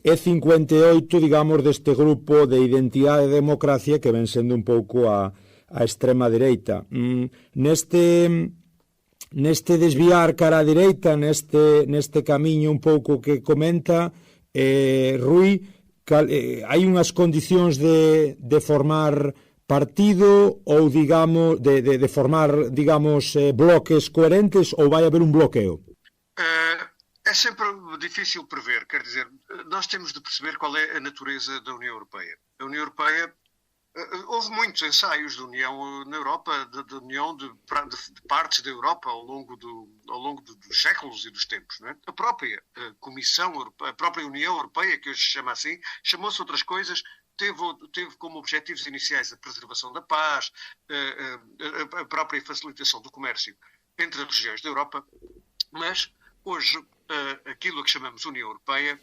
e 58, digamos, deste grupo de identidade e democracia que ven sendo un pouco a extrema direita. Neste desviar cara a direita, neste camiño un pouco que comenta Rui, hai unhas condicións de formar partido ou, digamos, de formar, digamos, bloques coherentes, ou vai haber un bloqueo? É sempre difícil prever, quer dizer, nós temos de perceber qual é a natureza da União Europeia. A União Europeia, houve muitos ensaios de união na Europa, de união de partes da Europa ao longo dos séculos e dos tempos. Não é? A própria Comissão Europeia, a própria União Europeia, que hoje se chama assim, chamou-se outras coisas, teve como objetivos iniciais a preservação da paz, a própria facilitação do comércio entre as regiões da Europa, mas hoje aquilo a que chamamos União Europeia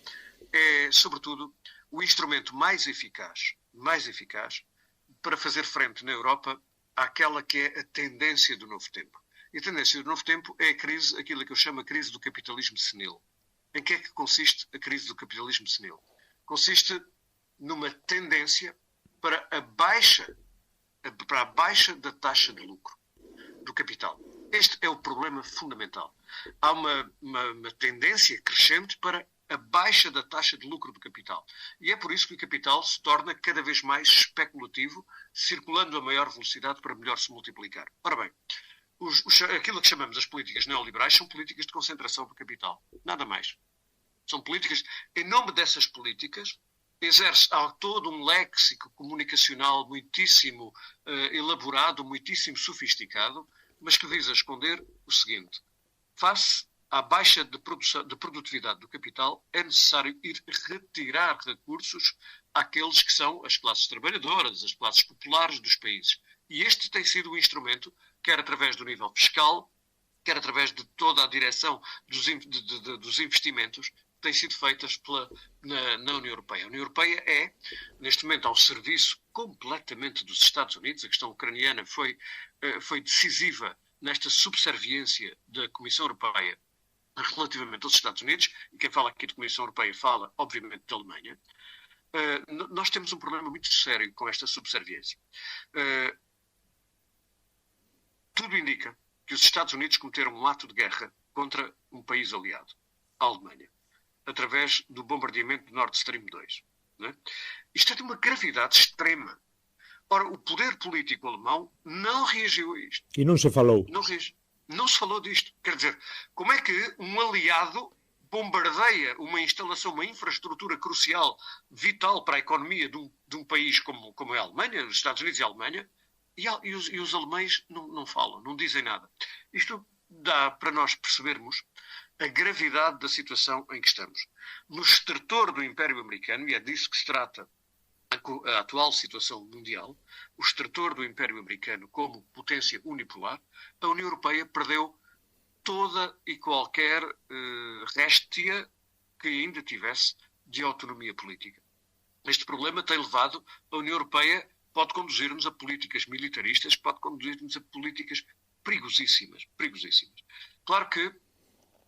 é, sobretudo, o instrumento mais eficaz para fazer frente na Europa àquela que é a tendência do novo tempo. E a tendência do novo tempo é a crise, aquilo que eu chamo a crise do capitalismo senil. Em que é que consiste a crise do capitalismo senil? Consiste numa tendência para a baixa da taxa de lucro do capital. Este é o problema fundamental. Há uma tendência crescente para a baixa da taxa de lucro do capital. E é por isso que o capital se torna cada vez mais especulativo, circulando a maior velocidade para melhor se multiplicar. Ora bem, aquilo que chamamos as políticas neoliberais são políticas de concentração do capital. Nada mais. São políticas, em nome dessas políticas, há todo um léxico comunicacional muitíssimo elaborado, muitíssimo sofisticado, mas que visa esconder o seguinte: face à baixa de produtividade do capital, é necessário ir retirar recursos àqueles que são as classes trabalhadoras, as classes populares dos países. E este tem sido o instrumento, quer através do nível fiscal, quer através de toda a direção dos investimentos, que têm sido feitas na União Europeia. A União Europeia é, neste momento, ao serviço completamente dos Estados Unidos. A questão ucraniana foi decisiva nesta subserviência da Comissão Europeia relativamente aos Estados Unidos, e quem fala aqui de Comissão Europeia fala, obviamente, da Alemanha. Nós temos um problema muito sério com esta subserviência. Tudo indica que os Estados Unidos cometeram um ato de guerra contra um país aliado, a Alemanha, através do bombardeamento do Nord Stream 2. Não é? Isto é de uma gravidade extrema. Ora, o poder político alemão não reagiu a isto. E não se falou. Não se falou disto. Quer dizer, como é que um aliado bombardeia uma instalação, uma infraestrutura crucial, vital para a economia de um país como é a Alemanha, os Estados Unidos e a Alemanha, e os alemães não falam, não dizem nada. Isto dá para nós percebermos a gravidade da situação em que estamos. No estertor do Império Americano, e é disso que se trata a atual situação mundial, o estertor do Império Americano como potência unipolar, a União Europeia perdeu toda e qualquer réstia que ainda tivesse de autonomia política. Este problema tem levado a União Europeia, pode conduzir-nos a políticas militaristas, pode conduzir-nos a políticas perigosíssimas. Claro que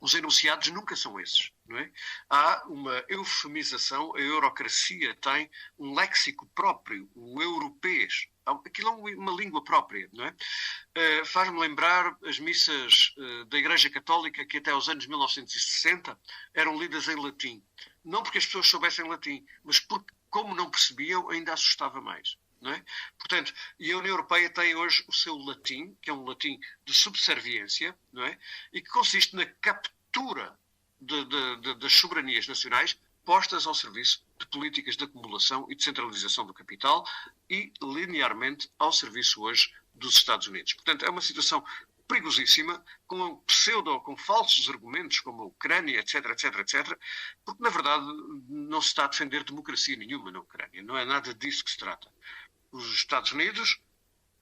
os enunciados nunca são esses, não é? Há uma eufemização, a eurocracia tem um léxico próprio, o europeus. Aquilo é uma língua própria, não é? Faz-me lembrar as missas da Igreja Católica que até aos anos 1960 eram lidas em latim. Não porque as pessoas soubessem latim, mas porque, como não percebiam, ainda assustava mais. Não é? Portanto, e a União Europeia tem hoje o seu latim, que é um latim de subserviência, não é? E que consiste na captura das soberanias nacionais postas ao serviço de políticas de acumulação e de centralização do capital e, linearmente, ao serviço hoje dos Estados Unidos. Portanto, é uma situação perigosíssima, com falsos argumentos como a Ucrânia, etc, porque, na verdade, não se está a defender democracia nenhuma na Ucrânia. Não é nada disso que se trata. Os Estados Unidos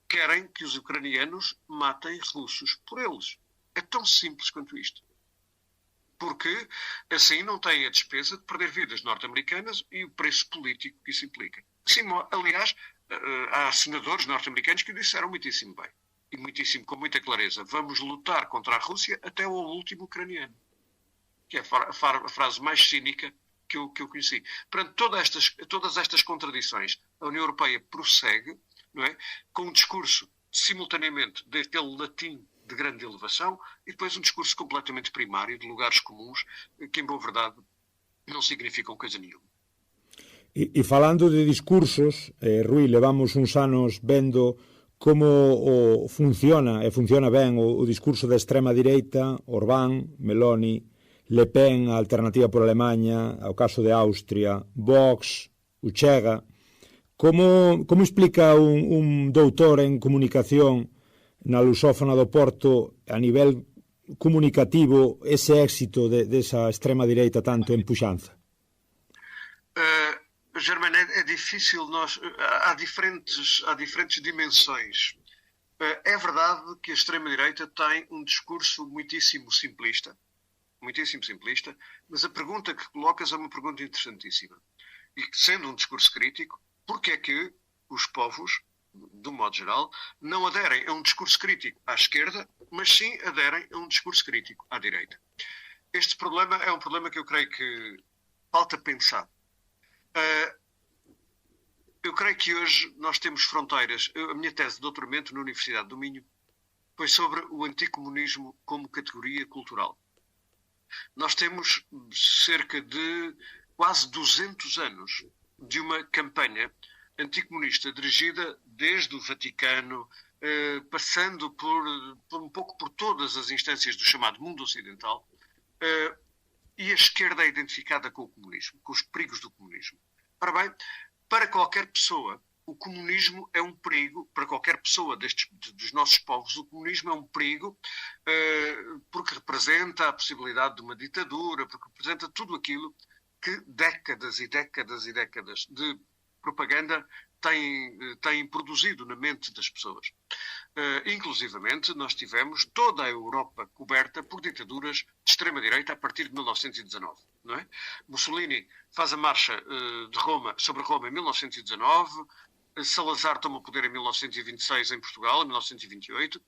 querem que os ucranianos matem russos por eles. É tão simples quanto isto. Porque, assim, não têm a despesa de perder vidas norte-americanas e o preço político que isso implica. Sim, aliás, há senadores norte-americanos que disseram muitíssimo bem. E com muita clareza. Vamos lutar contra a Rússia até o último ucraniano. Que é a frase mais cínica que eu conheci. Perante todas estas contradições, a União Europeia prossegue, não é, com um discurso simultaneamente daquele latim de grande elevação e depois um discurso completamente primário de lugares comuns que, em boa verdade, não significam coisa nenhuma. E falando de discursos, Rui, levamos uns anos vendo como funciona ben o discurso da extrema direita, Orbán, Meloni, Le Pen, a Alternativa por Alemanha, ao caso de Austria, Vox, o Chega. Como explica un doutor en comunicación na lusófona do Porto a nivel comunicativo ese éxito desa extrema direita tanto en puxanza? Germano, é difícil. Há diferentes dimensões. É verdade que a extrema-direita tem um discurso muitíssimo simplista, mas a pergunta que colocas é uma pergunta interessantíssima. E sendo um discurso crítico, porquê é que os povos, de um modo geral, não aderem a um discurso crítico à esquerda, mas sim aderem a um discurso crítico à direita? Este problema é um problema que eu creio que falta pensar. Eu creio que hoje nós temos fronteiras. A minha tese de doutoramento na Universidade do Minho foi sobre o anticomunismo como categoria cultural. Nós temos cerca de quase 200 anos de uma campanha anticomunista dirigida desde o Vaticano, passando um pouco por todas as instâncias do chamado mundo ocidental, e a esquerda é identificada com o comunismo, com os perigos do comunismo. Ora bem, para qualquer pessoa, o comunismo é um perigo, para qualquer pessoa dos nossos povos, o comunismo é um perigo porque representa a possibilidade de uma ditadura, porque representa tudo aquilo que décadas e décadas e décadas de propaganda têm produzido na mente das pessoas. Inclusivamente, nós tivemos toda a Europa coberta por ditaduras de extrema-direita a partir de 1919. Não é? Mussolini faz a marcha sobre Roma em 1919, Salazar toma o poder em 1926 em Portugal, em 1928,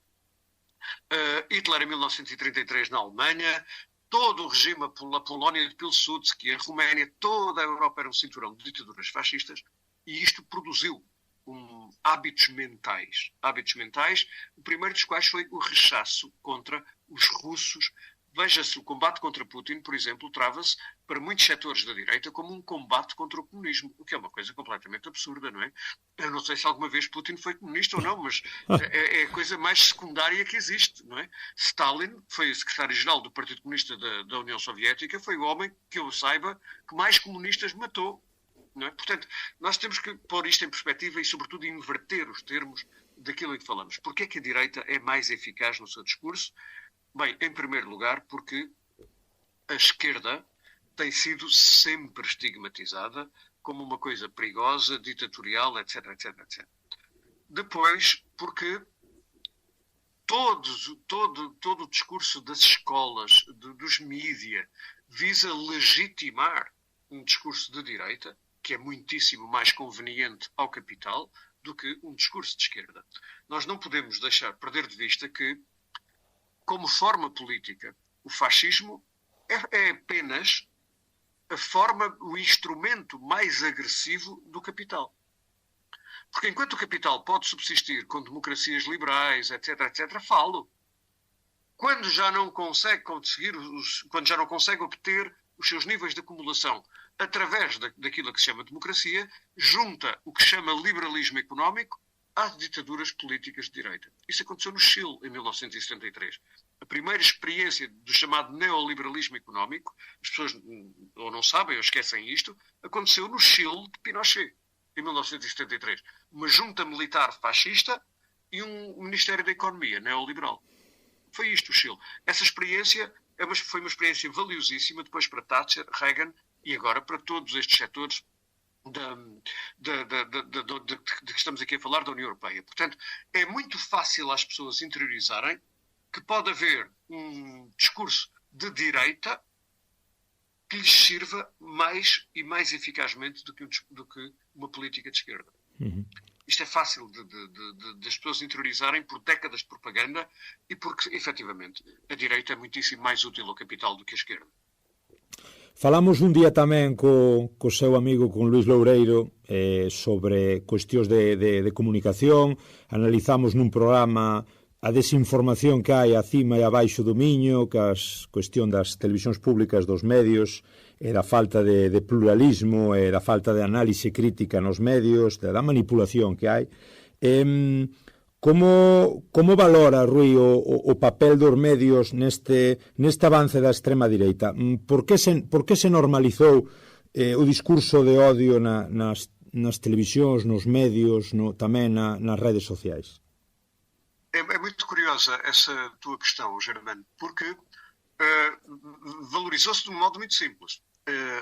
Hitler em 1933 na Alemanha, todo o regime, a Polónia de Pilsudski, a Roménia, toda a Europa era um cinturão de ditaduras fascistas, e isto produziu hábitos mentais, o primeiro dos quais foi o rechaço contra os russos. Veja-se, o combate contra Putin, por exemplo, trava-se para muitos setores da direita como um combate contra o comunismo, o que é uma coisa completamente absurda, não é? Eu não sei se alguma vez Putin foi comunista ou não, mas é a coisa mais secundária que existe, não é? Stalin foi o secretário-geral do Partido Comunista da União Soviética, foi o homem, que eu saiba, que mais comunistas matou. Não é? Portanto, nós temos que pôr isto em perspectiva e, sobretudo, inverter os termos daquilo em que falamos. Porquê é que a direita é mais eficaz no seu discurso? Bem, em primeiro lugar, porque a esquerda tem sido sempre estigmatizada como uma coisa perigosa, ditatorial, etc, etc, etc. Depois, porque todo o discurso das escolas, dos mídia, visa legitimar um discurso de direita, que é muitíssimo mais conveniente ao capital do que um discurso de esquerda. Nós não podemos perder de vista que, como forma política, o fascismo é apenas o instrumento mais agressivo do capital. Porque enquanto o capital pode subsistir com democracias liberais, etc., etc., falo. Quando já não consegue obter os seus níveis de acumulação através daquilo que se chama democracia, junta o que se chama liberalismo económico às ditaduras políticas de direita. Isso aconteceu no Chile, em 1973. A primeira experiência do chamado neoliberalismo económico, as pessoas ou não sabem ou esquecem isto, aconteceu no Chile de Pinochet, em 1973. Uma junta militar fascista e um Ministério da Economia neoliberal. Foi isto o Chile. Essa experiência foi uma experiência valiosíssima depois para Thatcher, Reagan e agora para todos estes setores de que estamos aqui a falar da União Europeia. Portanto, é muito fácil às pessoas interiorizarem que pode haver um discurso de direita que lhes sirva mais e mais eficazmente do que uma política de esquerda. Uhum. Isto é fácil das pessoas interiorizarem por décadas de propaganda e porque, efetivamente, a direita é muitíssimo mais útil ao capital do que a esquerda. Falamos un día tamén co seu amigo, con Luís Loureiro, sobre cuestións de comunicación. Analizamos nun programa a desinformación que hai acima e abaixo do Miño, que a cuestión das televisións públicas, dos medios, e da falta de pluralismo, e da falta de análise crítica nos medios, da manipulación que hai. Como valora, Rui, o papel dos medios neste avance da extrema direita? Por que se normalizou o discurso de odio nas televisións, nos medios, tamén nas redes sociais? É muito curiosa essa tua questão, Germano, porque valorizou-se de um modo muito simples.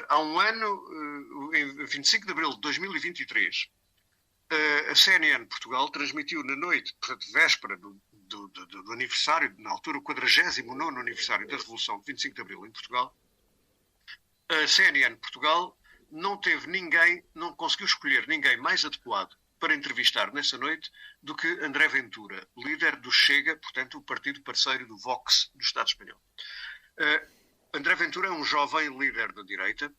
Há um ano, em 25 de abril de 2023, a CNN Portugal transmitiu na noite, portanto, véspera do aniversário, na altura o 49º aniversário da Revolução de 25 de Abril em Portugal, a CNN Portugal não conseguiu escolher ninguém mais adequado para entrevistar nessa noite do que André Ventura, líder do Chega, portanto o partido parceiro do Vox do Estado espanhol. André Ventura é um jovem líder da direita.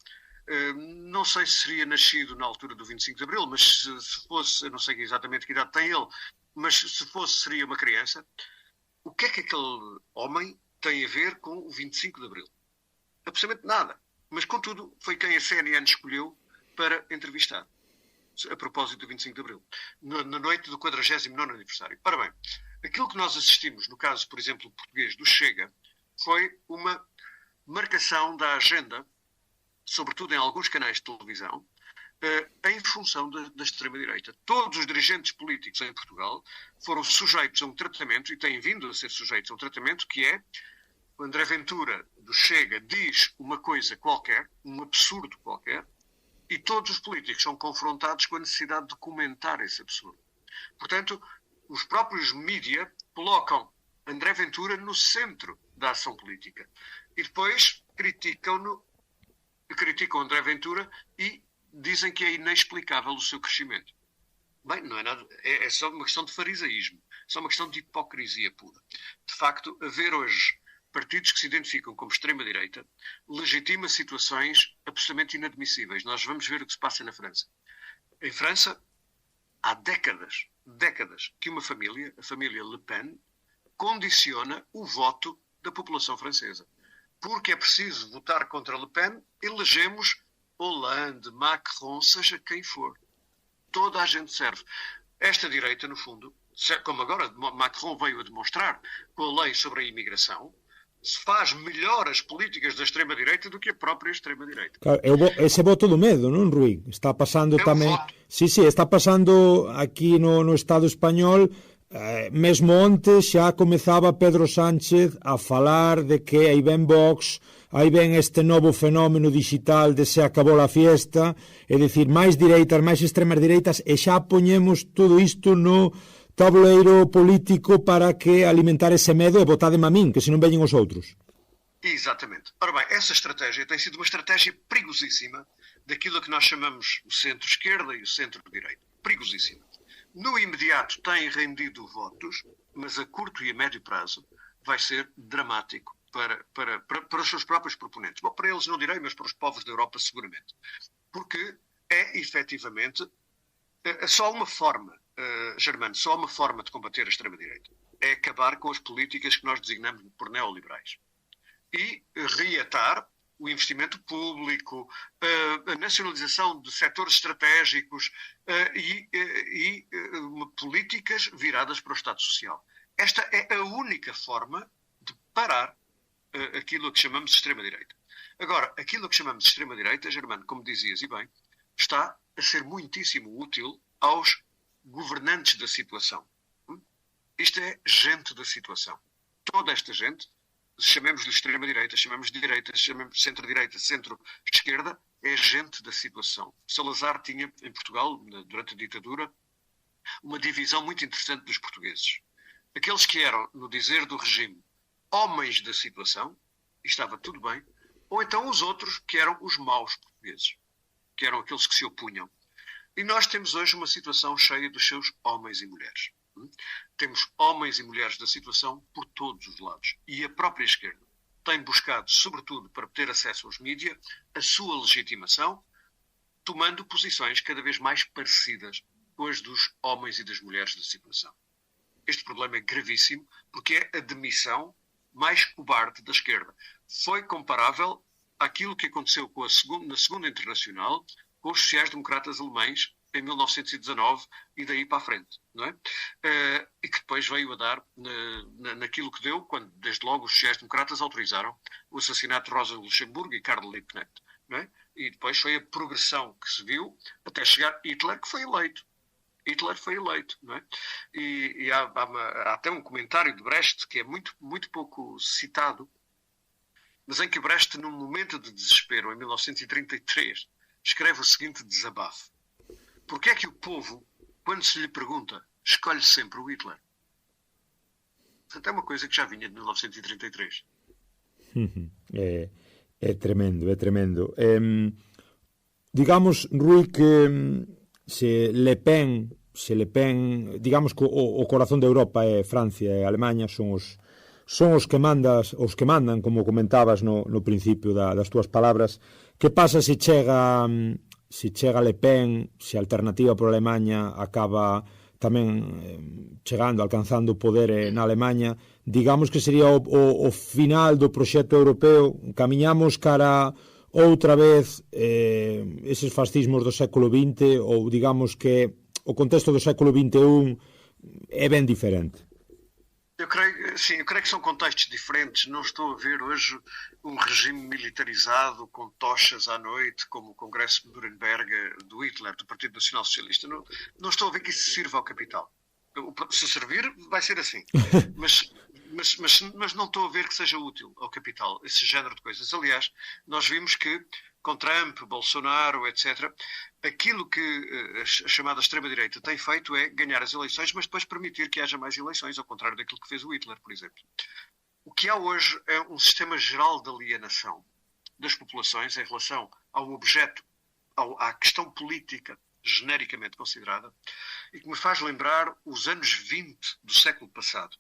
Não sei se seria nascido na altura do 25 de Abril, mas se fosse, eu não sei exatamente que idade tem ele, mas se fosse, seria uma criança. O que é que aquele homem tem a ver com o 25 de Abril? Absolutamente nada. Mas, contudo, foi quem a CNN escolheu para entrevistar. a propósito do 25 de Abril, na noite do 49º aniversário. Ora bem, aquilo que nós assistimos, no caso, por exemplo, português do Chega, foi uma marcação da agenda, sobretudo em alguns canais de televisão, em função da extrema-direita. Todos os dirigentes políticos em Portugal foram sujeitos a um tratamento, e têm vindo a ser sujeitos a um tratamento, que é, o André Ventura do Chega diz uma coisa qualquer, um absurdo qualquer, e todos os políticos são confrontados com a necessidade de comentar esse absurdo. Portanto, os próprios mídia colocam André Ventura no centro da ação política. E depois criticam André Ventura e dizem que é inexplicável o seu crescimento. Bem, não é nada, é só uma questão de farisaísmo, só uma questão de hipocrisia pura. De facto, haver hoje partidos que se identificam como extrema-direita legitima situações absolutamente inadmissíveis. Nós vamos ver o que se passa na França. Em França, há décadas, que uma família, a família Le Pen, condiciona o voto da população francesa. Porque é preciso votar contra Le Pen, elegemos Hollande, Macron, seja quem for. Toda a gente serve. Esta direita, no fundo, como agora Macron veio a demonstrar com a lei sobre a imigração, se faz melhor as políticas da extrema-direita do que a própria extrema-direita. Claro, ese voto do medo, non, Rui? Está pasando tamén... Sí, está pasando aquí no Estado español. Mesmo onte xa comezaba Pedro Sánchez a falar de que aí ven Vox, aí ven este novo fenómeno digital de se acabou a fiesta, é dicir, máis direitas, máis extremas direitas, e xa poñemos todo isto no tabuleiro político para que alimentar ese medo e votademe a min, que se non veñen os outros. Exatamente. Ora bem, essa estratégia tem sido uma estratégia perigosíssima daquilo que nós chamamos o centro-esquerda e o centro-direita. Perigosíssima. No imediato tem rendido votos, mas a curto e a médio prazo vai ser dramático para os seus próprios proponentes. Bom, para eles não direi, mas para os povos da Europa seguramente. Porque é efetivamente só uma forma, Germano, só uma forma de combater a extrema-direita. É acabar com as políticas que nós designamos por neoliberais. E reatar o investimento público, a nacionalização de setores estratégicos e políticas viradas para o Estado Social. Esta é a única forma de parar aquilo a que chamamos de extrema-direita. Agora, aquilo a que chamamos de extrema-direita, Germano, como dizias e bem, está a ser muitíssimo útil aos governantes da situação. Isto é gente da situação. Toda esta gente, chamemos de extrema-direita, chamemos de direita, chamemos de centro-direita, centro-esquerda, é gente da situação. Salazar tinha, em Portugal, durante a ditadura, uma divisão muito interessante dos portugueses. Aqueles que eram, no dizer do regime, homens da situação, e estava tudo bem, ou então os outros que eram os maus portugueses, que eram aqueles que se opunham. E nós temos hoje uma situação cheia dos seus homens e mulheres. Temos homens e mulheres da situação por todos os lados. E a própria esquerda tem buscado, sobretudo para ter acesso aos mídias, a sua legitimação, tomando posições cada vez mais parecidas com as dos homens e das mulheres da situação. Este problema é gravíssimo porque é a demissão mais cobarde da esquerda. Foi comparável àquilo que aconteceu na Segunda Internacional com os sociais-democratas alemães em 1919 e daí para a frente, não é? E que depois veio a dar naquilo que deu, quando desde logo os sociais-democratas autorizaram o assassinato de Rosa Luxemburgo e Karl Liebknecht, não é? E depois foi a progressão que se viu até chegar Hitler, que foi eleito. Hitler foi eleito, não é? E há até um comentário de Brecht que é muito, muito pouco citado, mas em que Brecht, num momento de desespero, em 1933, escreve o seguinte desabafo. Porquê é que o povo, quando se lhe pergunta, escolhe sempre o Hitler? Portanto, é uma coisa que já vinha de 1933. É tremendo, é tremendo. Digamos, Rui, que se Le Pen, digamos que o corazón de Europa é Francia e Alemanha, son os que mandan, como comentabas no principio das túas palabras. Que pasa se chega Le Pen, se a alternativa por Alemanha acaba tamén alcanzando o poder na Alemanha? Digamos que sería o final do proxecto europeo, camiñamos cara outra vez eses fascismos do século XX, ou digamos que o contexto do século XXI é ben diferente? Eu creio que são contextos diferentes. Não estou a ver hoje um regime militarizado com tochas à noite, como o Congresso de Nuremberg do Hitler, do Partido Nacional Socialista. Não estou a ver que isso sirva ao capital. Se servir, vai ser assim. Mas não estou a ver que seja útil ao capital, esse género de coisas. Aliás, nós vimos que com Trump, Bolsonaro, etc., aquilo que a chamada extrema-direita tem feito é ganhar as eleições, mas depois permitir que haja mais eleições, ao contrário daquilo que fez o Hitler, por exemplo. O que há hoje é um sistema geral de alienação das populações em relação ao objeto, à questão política genericamente considerada, e que me faz lembrar os anos 20 do século passado.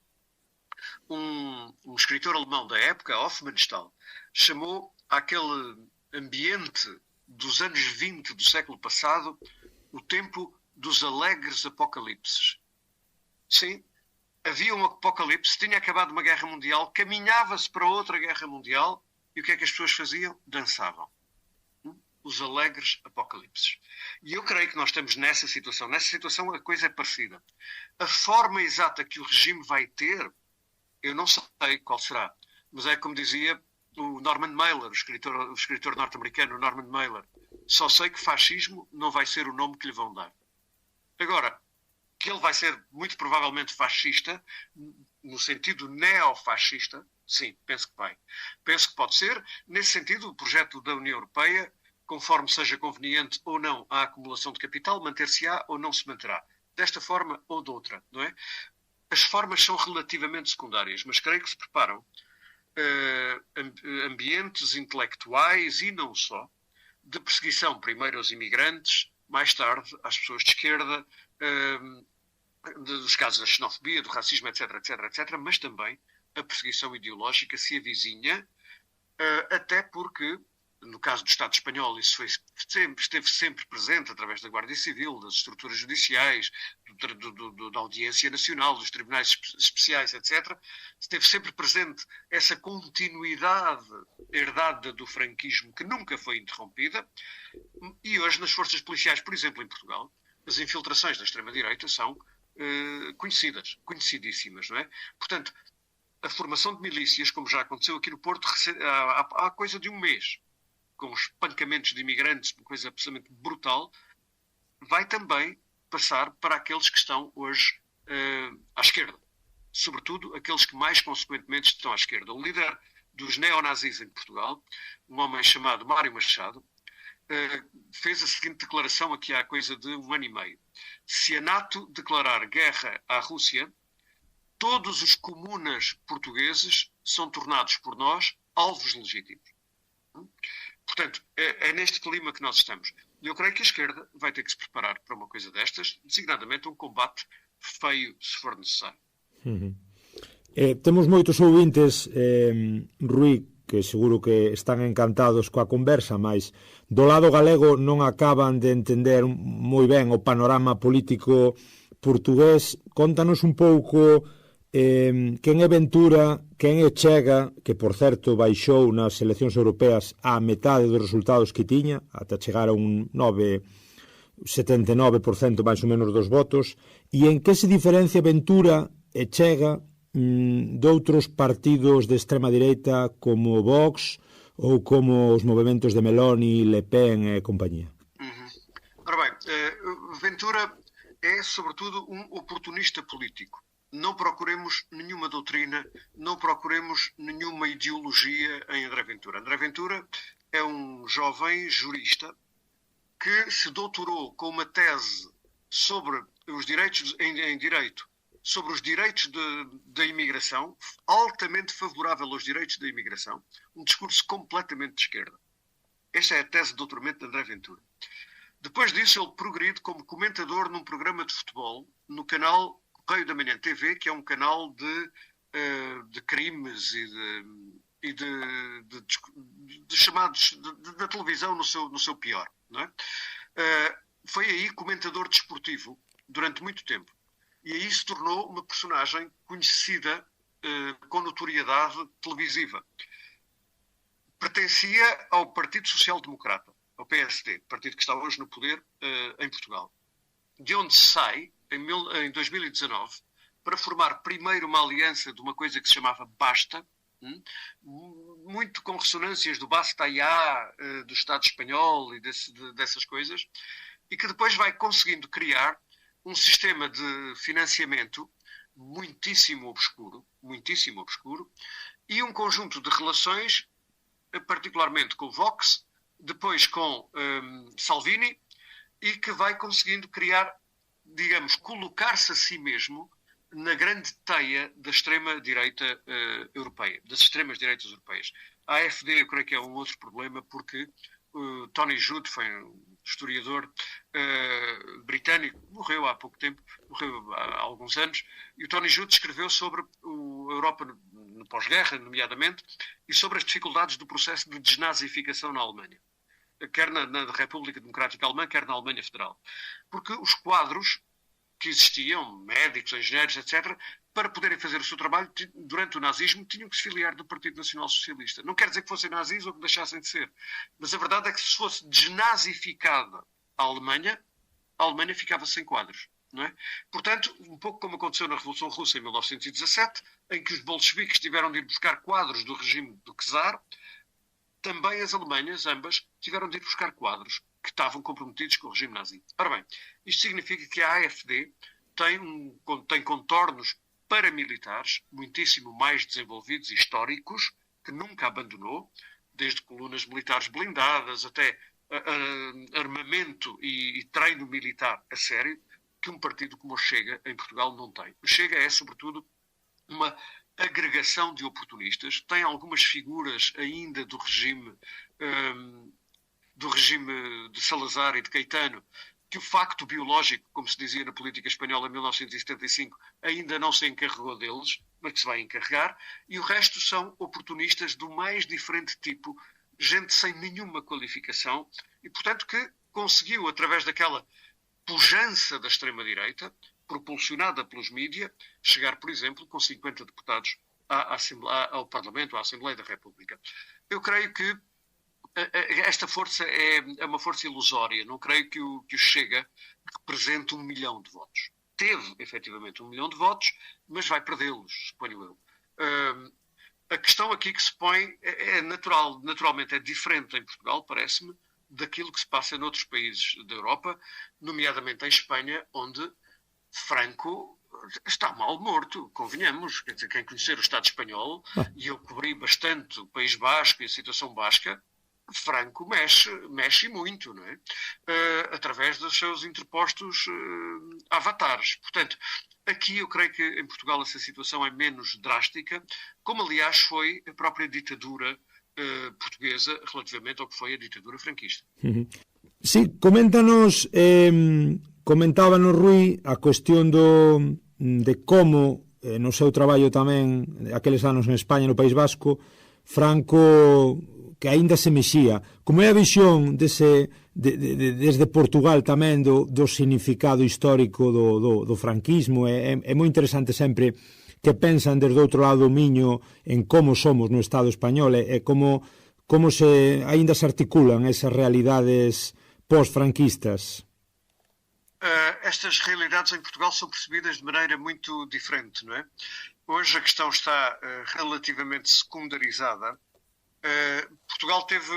Um escritor alemão da época, Hofmannsthal, chamou aquele ambiente dos anos 20 do século passado o tempo dos alegres apocalipses. Sim, havia um apocalipse, tinha acabado uma guerra mundial, caminhava-se para outra guerra mundial, e o que é que as pessoas faziam? Dançavam. Os alegres apocalipses. E eu creio que nós estamos nessa situação. Nessa situação a coisa é parecida. A forma exata que o regime vai ter, eu não sei qual será, mas é como dizia o Norman Mailer, o escritor norte-americano Norman Mailer: só sei que fascismo não vai ser o nome que lhe vão dar. Agora, que ele vai ser muito provavelmente fascista, no sentido neofascista, sim, penso que vai. Penso que pode ser. Nesse sentido, o projeto da União Europeia, conforme seja conveniente ou não a acumulação de capital, manter-se-á ou não se manterá. Desta forma ou de outra, não é? As formas são relativamente secundárias, mas creio que se preparam ambientes intelectuais e não só, de perseguição, primeiro aos imigrantes, mais tarde às pessoas de esquerda, dos casos da xenofobia, do racismo, etc., etc., etc., mas também a perseguição ideológica se avizinha, até porque, no caso do Estado espanhol, isso esteve sempre presente através da Guarda Civil, das estruturas judiciais, da Audiência Nacional, dos tribunais especiais, etc. Esteve sempre presente essa continuidade herdada do franquismo que nunca foi interrompida. E hoje, nas forças policiais, por exemplo, em Portugal, as infiltrações da extrema-direita são conhecidíssimas, não é? Portanto, a formação de milícias, como já aconteceu aqui no Porto há coisa de um mês, com os espancamentos de imigrantes, uma coisa absolutamente brutal, vai também passar para aqueles que estão hoje à esquerda. Sobretudo aqueles que mais consequentemente estão à esquerda. O líder dos neonazis em Portugal, um homem chamado Mário Machado, fez a seguinte declaração aqui há coisa de 1 ano e meio. Se a NATO declarar guerra à Rússia, todos os comunas portugueses são tornados por nós alvos legítimos. Portanto, é neste clima que nós estamos. Eu creio que a esquerda vai ter que se preparar para uma coisa destas, designadamente um combate feio, se for necessário. Temos moitos ouvintes, Rui, que seguro que están encantados coa conversa, mas do lado galego non acaban de entender moi ben o panorama político portugués. Contanos un pouco quen é Ventura, quen é Chega, que por certo baixou nas eleccións europeas a metade dos resultados que tiña, ata chegar a un 79% máis ou menos dos votos, e en que se diferencia Ventura e Chega de outros partidos de extrema direita como Vox ou como os movimentos de Meloni, Le Pen e compañía. Ora bem, Ventura é sobretudo um oportunista político. Não procuremos nenhuma doutrina, não procuremos nenhuma ideologia em André Ventura. André Ventura é um jovem jurista que se doutorou com uma tese sobre os direitos em direito, sobre os direitos da imigração, altamente favorável aos direitos da imigração, um discurso completamente de esquerda. Esta é a tese de doutoramento de André Ventura. Depois disso, ele progride como comentador num programa de futebol no canal Correio da Manhã TV, que é um canal de crimes e de chamados da televisão no seu pior. Não é? Foi aí comentador desportivo durante muito tempo. E aí se tornou uma personagem conhecida com notoriedade televisiva. pertencia ao Partido Social Democrata, ao PSD, partido que está hoje no poder em Portugal, de onde sai, em 2019, para formar primeiro uma aliança de uma coisa que se chamava Basta, muito com ressonâncias do Basta-Ya, do Estado espanhol e dessas coisas, e que depois vai conseguindo criar um sistema de financiamento muitíssimo obscuro, e um conjunto de relações, particularmente com o Vox, depois com Salvini, e que vai conseguindo criar, digamos, colocar-se a si mesmo na grande teia da extrema-direita europeia, das extremas-direitas europeias. A AfD, eu creio que é um outro problema, porque Tony Judt foi um historiador britânico, morreu há pouco tempo, morreu há alguns anos, e o Tony Judt escreveu sobre a Europa no pós-guerra, nomeadamente, e sobre as dificuldades do processo de desnazificação na Alemanha, quer na República Democrática Alemã, quer na Alemanha Federal. Porque os quadros que existiam, médicos, engenheiros, etc., para poderem fazer o seu trabalho durante o nazismo, tinham que se filiar do Partido Nacional Socialista. Não quer dizer que fossem nazis ou que deixassem de ser. Mas a verdade é que se fosse desnazificada a Alemanha ficava sem quadros. Não é? Portanto, um pouco como aconteceu na Revolução Russa em 1917, em que os bolcheviques tiveram de ir buscar quadros do regime do czar, também as Alemanhas, ambas, tiveram de ir buscar quadros que estavam comprometidos com o regime nazi. Ora bem, isto significa que a AfD tem contornos paramilitares muitíssimo mais desenvolvidos e históricos, que nunca abandonou, desde colunas militares blindadas até armamento e treino militar a sério, que um partido como o Chega em Portugal não tem. O Chega é, sobretudo, uma agregação de oportunistas, tem algumas figuras ainda do regime de Salazar e de Caetano, que o facto biológico, como se dizia na política espanhola em 1975, ainda não se encarregou deles, mas que se vai encarregar, e o resto são oportunistas do mais diferente tipo, gente sem nenhuma qualificação, e portanto que conseguiu, através daquela pujança da extrema-direita, propulsionada pelos mídias, chegar, por exemplo, com 50 deputados ao Parlamento, à Assembleia da República. Eu creio que esta força é uma força ilusória. Não creio que o Chega represente 1 milhão de votos. Teve, efetivamente, 1 milhão de votos, mas vai perdê-los, suponho eu. A questão aqui que se põe naturalmente é diferente em Portugal, parece-me, daquilo que se passa noutros países da Europa, nomeadamente em Espanha, onde Franco está mal morto, convenhamos. Quer dizer, quem conhecer o Estado espanhol, e eu cobri bastante o País Basco e a situação basca, Franco mexe muito, não é? Através dos seus interpostos avatares. Portanto, aqui eu creio que em Portugal essa situação é menos drástica, como aliás foi a própria ditadura portuguesa relativamente ao que foi a ditadura franquista. Sí, coméntanos, comentábanos Rui a cuestión de como no seu traballo tamén aqueles anos en España, no País Vasco, Franco que aínda se mexía. Como é a visión desde Portugal tamén do significado histórico do franquismo? É moi interesante sempre que pensan desde outro lado do miño en como somos no Estado español e como aínda se articulan esas realidades pós-franquistas. Estas realidades em Portugal são percebidas de maneira muito diferente, não é? Hoje a questão está relativamente secundarizada. Portugal teve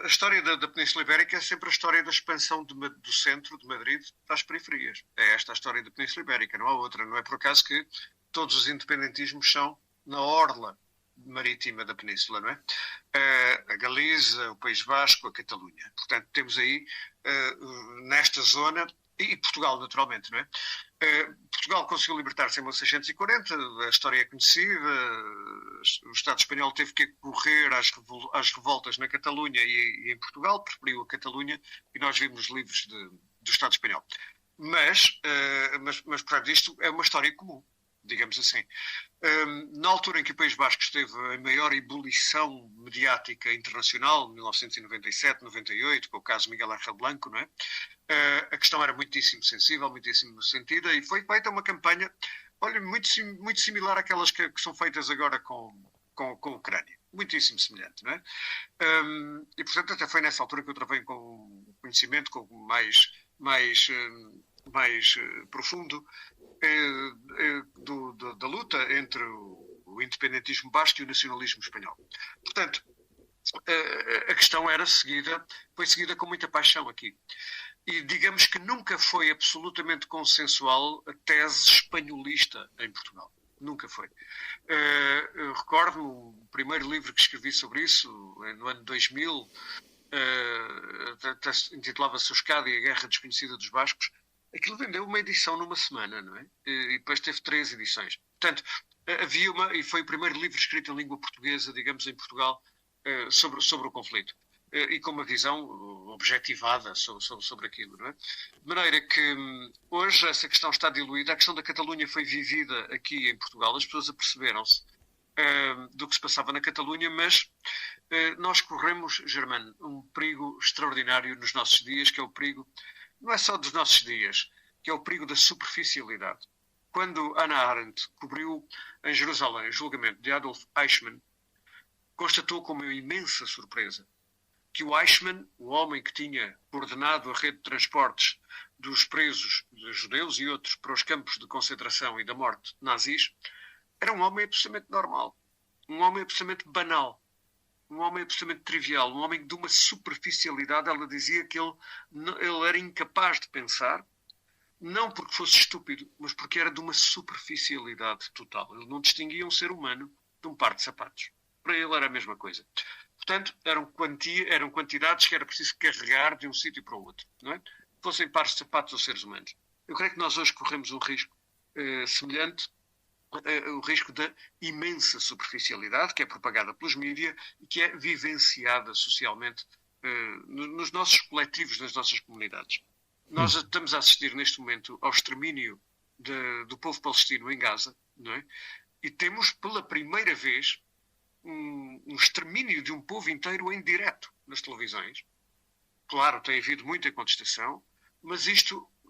a história da Península Ibérica é sempre a história da expansão do centro de Madrid às periferias. É esta a história da Península Ibérica, não há outra. Não é por acaso que todos os independentismos são na orla marítima da Península, não é? A Galiza, o País Vasco, a Catalunha. Portanto, temos aí, nesta zona, e Portugal, naturalmente, não é? Portugal conseguiu libertar-se em 1640, a história é conhecida, o Estado espanhol teve que correr às revoltas na Catalunha e em Portugal, preferiu a Catalunha, e nós vimos os livros do Estado espanhol. Mas, portanto, isto é uma história comum, digamos assim. Na altura em que o País Basco esteve em maior ebulição mediática internacional, 1997, 98, com o caso Miguel Ángel Blanco, não é? A questão era muitíssimo sensível, muitíssimo sentida, e foi feita uma campanha, olha, muito similar àquelas que são feitas agora com a Ucrânia. muitíssimo semelhante, não é? E, portanto, até foi nessa altura que eu travei com conhecimento mais profundo da luta entre o independentismo basco e o nacionalismo espanhol. Portanto, a questão foi seguida com muita paixão aqui. E digamos que nunca foi absolutamente consensual a tese espanholista em Portugal. Nunca foi. Eu recordo-me o primeiro livro que escrevi sobre isso, no ano 2000, intitulava-se Euskadi e a Guerra Desconhecida dos Bascos. Aquilo vendeu uma edição numa semana, não é? E depois teve 3 edições. Portanto, e foi o primeiro livro escrito em língua portuguesa, digamos, em Portugal, sobre o conflito. E com uma visão objetivada sobre aquilo, não é? De maneira que hoje essa questão está diluída. A questão da Catalunha foi vivida aqui em Portugal. As pessoas aperceberam-se do que se passava na Catalunha, mas nós corremos, Germano, um perigo extraordinário nos nossos dias, que é o perigo, não é só dos nossos dias, que é o perigo da superficialidade. Quando Hannah Arendt cobriu em Jerusalém o julgamento de Adolf Eichmann, constatou com uma imensa surpresa que o Eichmann, o homem que tinha coordenado a rede de transportes dos presos judeus e outros para os campos de concentração e da morte nazis, era um homem absolutamente normal, um homem absolutamente banal, um homem absolutamente trivial, um homem de uma superficialidade. Ela dizia que ele era incapaz de pensar, não porque fosse estúpido, mas porque era de uma superficialidade total. Ele não distinguia um ser humano de um par de sapatos. Para ele era a mesma coisa. Portanto, eram quantidades que era preciso carregar de um sítio para o outro, não é? Fossem pares de sapatos ou seres humanos. Eu creio que nós hoje corremos um risco semelhante, o risco da imensa superficialidade que é propagada pelos mídias e que é vivenciada socialmente nos nossos coletivos, nas nossas comunidades. Nós estamos a assistir neste momento ao extermínio do povo palestino em Gaza, não é? E temos pela primeira vez um extermínio de um povo inteiro em direto nas televisões. Claro, tem havido muita contestação, mas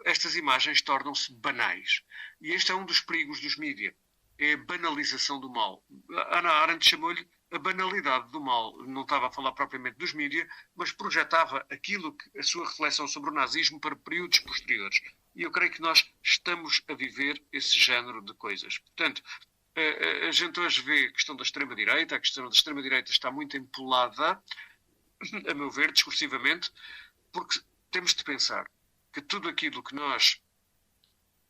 estas imagens tornam-se banais. E este é um dos perigos dos mídias. É a banalização do mal. Hannah Arendt chamou-lhe a banalidade do mal. Não estava a falar propriamente dos mídias, mas projetava a sua reflexão sobre o nazismo para períodos posteriores. E eu creio que nós estamos a viver esse género de coisas. Portanto, a gente hoje vê a questão da extrema-direita. A questão da extrema-direita está muito empolada, a meu ver, discursivamente, porque temos de pensar que tudo aquilo que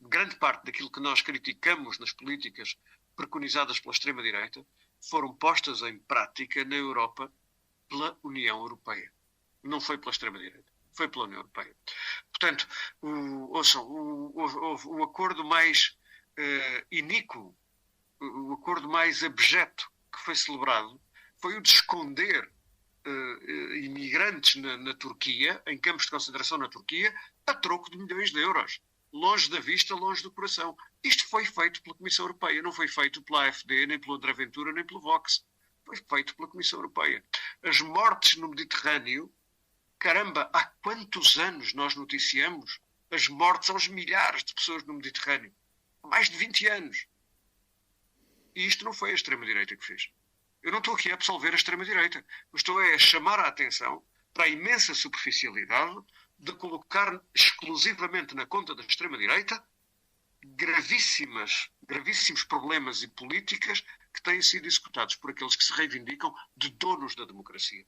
grande parte daquilo que nós criticamos nas políticas preconizadas pela extrema-direita foram postas em prática na Europa pela União Europeia. Não foi pela extrema-direita, foi pela União Europeia. Portanto, o acordo mais iníquo, o acordo mais abjeto que foi celebrado foi o de esconder imigrantes na Turquia, em campos de concentração na Turquia, a troco de milhões de euros. Longe da vista, longe do coração. Isto foi feito pela Comissão Europeia, não foi feito pela AfD, nem pelo André Ventura, nem pelo Vox. Foi feito pela Comissão Europeia. As mortes no Mediterrâneo, caramba, há quantos anos nós noticiamos as mortes aos milhares de pessoas no Mediterrâneo? Há mais de 20 anos. E isto não foi a extrema-direita que fez. Eu não estou aqui a absolver a extrema-direita. Eu estou a chamar a atenção para a imensa superficialidade de colocar exclusivamente na conta da extrema-direita gravíssimos problemas e políticas que têm sido executados por aqueles que se reivindicam de donos da democracia.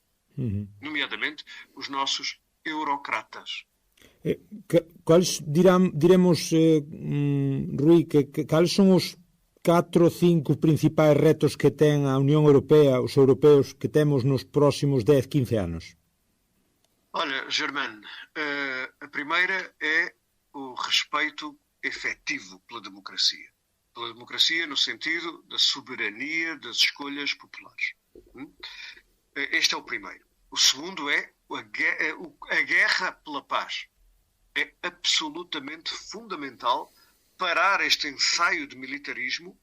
Nomeadamente os nossos eurocratas. Quais, diremos, Rui, quais são os 4 ou 5 principais retos que ten a Unión Europea, os europeos, que temos nos próximos 10, 15 anos? Olha, Germano, a primeira é o respeito efetivo pela democracia. Pela democracia no sentido da soberania das escolhas populares. Este é o primeiro. O segundo é a guerra pela paz. É absolutamente fundamental parar este ensaio de militarismo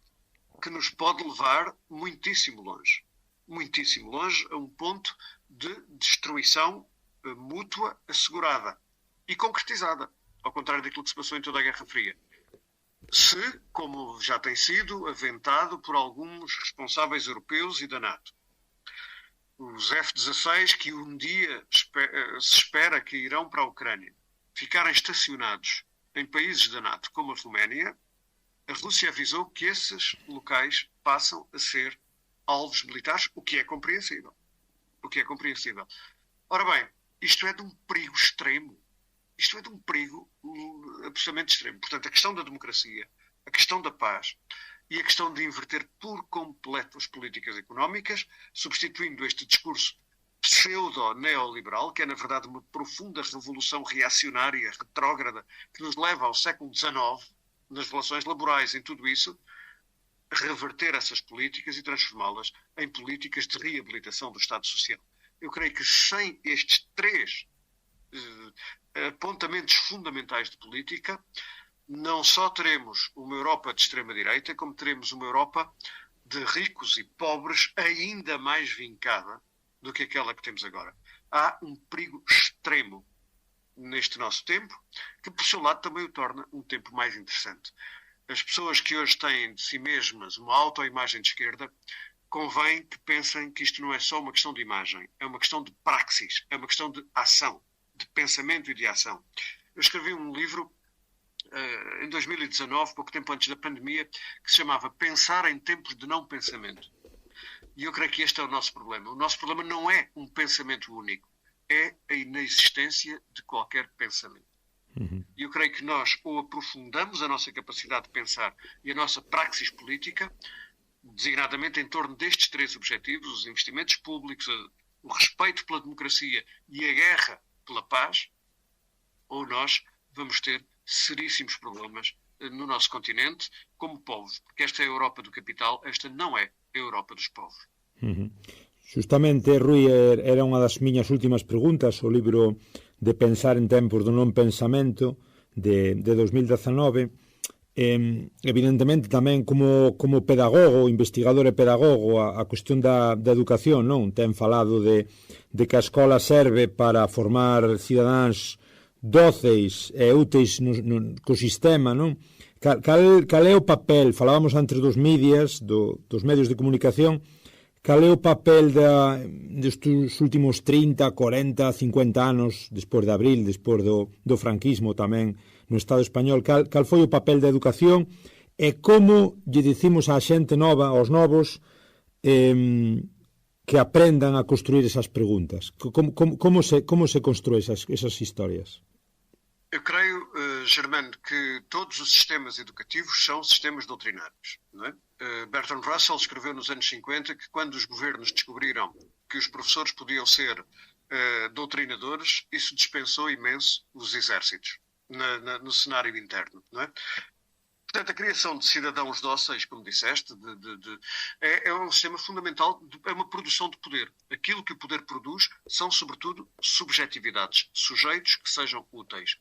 que nos pode levar muitíssimo longe a um ponto de destruição mútua assegurada e concretizada, ao contrário daquilo que se passou em toda a Guerra Fria. Se, como já tem sido aventado por alguns responsáveis europeus e da NATO, os F-16 que um dia se espera que irão para a Ucrânia ficarem estacionados em países da NATO, como a Roménia, a Rússia avisou que esses locais passam a ser alvos militares, o que é compreensível. Ora bem, isto é de um perigo extremo. Isto é de um perigo absolutamente extremo. Portanto, a questão da democracia, a questão da paz e a questão de inverter por completo as políticas económicas, substituindo este discurso pseudo-neoliberal, que é, na verdade, uma profunda revolução reacionária, retrógrada, que nos leva ao século XIX, nas relações laborais, em tudo isso, reverter essas políticas e transformá-las em políticas de reabilitação do Estado Social. Eu creio que sem estes três apontamentos fundamentais de política, não só teremos uma Europa de extrema-direita, como teremos uma Europa de ricos e pobres ainda mais vincada do que aquela que temos agora. Há um perigo extremo neste nosso tempo, que por seu lado também o torna um tempo mais interessante. As pessoas que hoje têm de si mesmas uma autoimagem de esquerda, convém que pensem que isto não é só uma questão de imagem, é uma questão de praxis, é uma questão de ação, de pensamento e de ação. Eu escrevi um livro em 2019, pouco tempo antes da pandemia, que se chamava Pensar em Tempos de Não Pensamento. E eu creio que este é o nosso problema. O nosso problema não é um pensamento único, é a inexistência de qualquer pensamento. E eu creio que nós ou aprofundamos a nossa capacidade de pensar e a nossa praxis política, designadamente em torno destes três objetivos, os investimentos públicos, o respeito pela democracia e a guerra pela paz, ou nós vamos ter seríssimos problemas no nosso continente como povos, porque esta é a Europa do capital, esta não é a Europa dos povos. Justamente, Rui, era unha das miñas últimas preguntas, o libro de Pensar en Tempos do Non Pensamento de 2019. Evidentemente tamén como pedagogo, investigador e pedagogo, a cuestión da educación, non? Ten falado de que a escola serve para formar cidadáns dóceis e úteis co sistema, non? Cal é o papel, falábamos antes dos medios de comunicación, cal é o papel destes últimos 30, 40, 50 anos, despois de Abril, despois do franquismo tamén no Estado español, cal foi o papel da educación e como lle dicimos á xente nova, aos novos, que aprendan a construir esas preguntas? Como se construen esas historias? Eu creio, Germano, que todos os sistemas educativos são sistemas doutrinários. Não é? Bertrand Russell escreveu nos anos 50 que quando os governos descobriram que os professores podiam ser doutrinadores, isso dispensou imenso os exércitos no cenário interno. Não é? Portanto, a criação de cidadãos dóceis, como disseste, é um sistema fundamental, é uma produção de poder. Aquilo que o poder produz são, sobretudo, subjetividades, sujeitos que sejam úteis.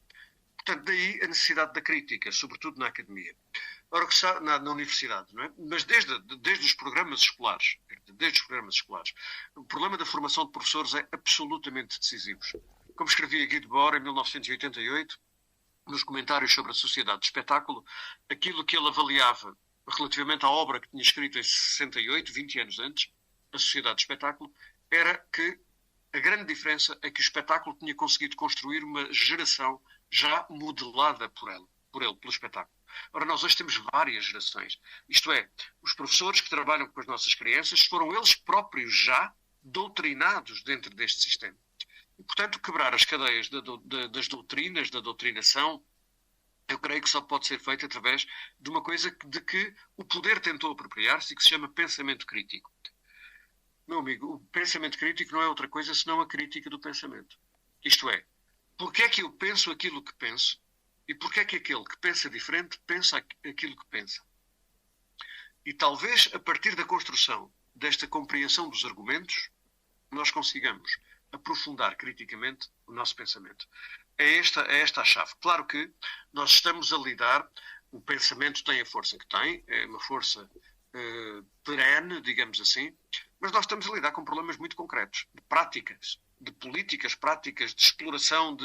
Portanto, daí a necessidade da crítica, sobretudo na academia. Ora, que está na universidade, não é? Mas desde os programas escolares, o problema da formação de professores é absolutamente decisivo. Como escrevia Guy Debord em 1988, nos comentários sobre a sociedade de espetáculo, aquilo que ele avaliava relativamente à obra que tinha escrito em 68, 20 anos antes, a sociedade de espetáculo, era que a grande diferença é que o espetáculo tinha conseguido construir uma geração já modelada por ele, pelo espetáculo. Ora, nós hoje temos várias gerações. Isto é, os professores que trabalham com as nossas crianças foram eles próprios já doutrinados dentro deste sistema. E, portanto, quebrar as cadeias das doutrinas, da doutrinação, eu creio que só pode ser feito através de uma coisa de que o poder tentou apropriar-se e que se chama pensamento crítico. Meu amigo, o pensamento crítico não é outra coisa senão a crítica do pensamento. Isto é, porque é que eu penso aquilo que penso e porque é que aquele que pensa diferente pensa aquilo que pensa. E talvez, a partir da construção desta compreensão dos argumentos, nós consigamos aprofundar criticamente o nosso pensamento. É esta a chave. Claro que nós estamos a lidar, o pensamento tem a força que tem, é uma força perene, digamos assim, mas nós estamos a lidar com problemas muito concretos, de práticas, de políticas práticas, de exploração,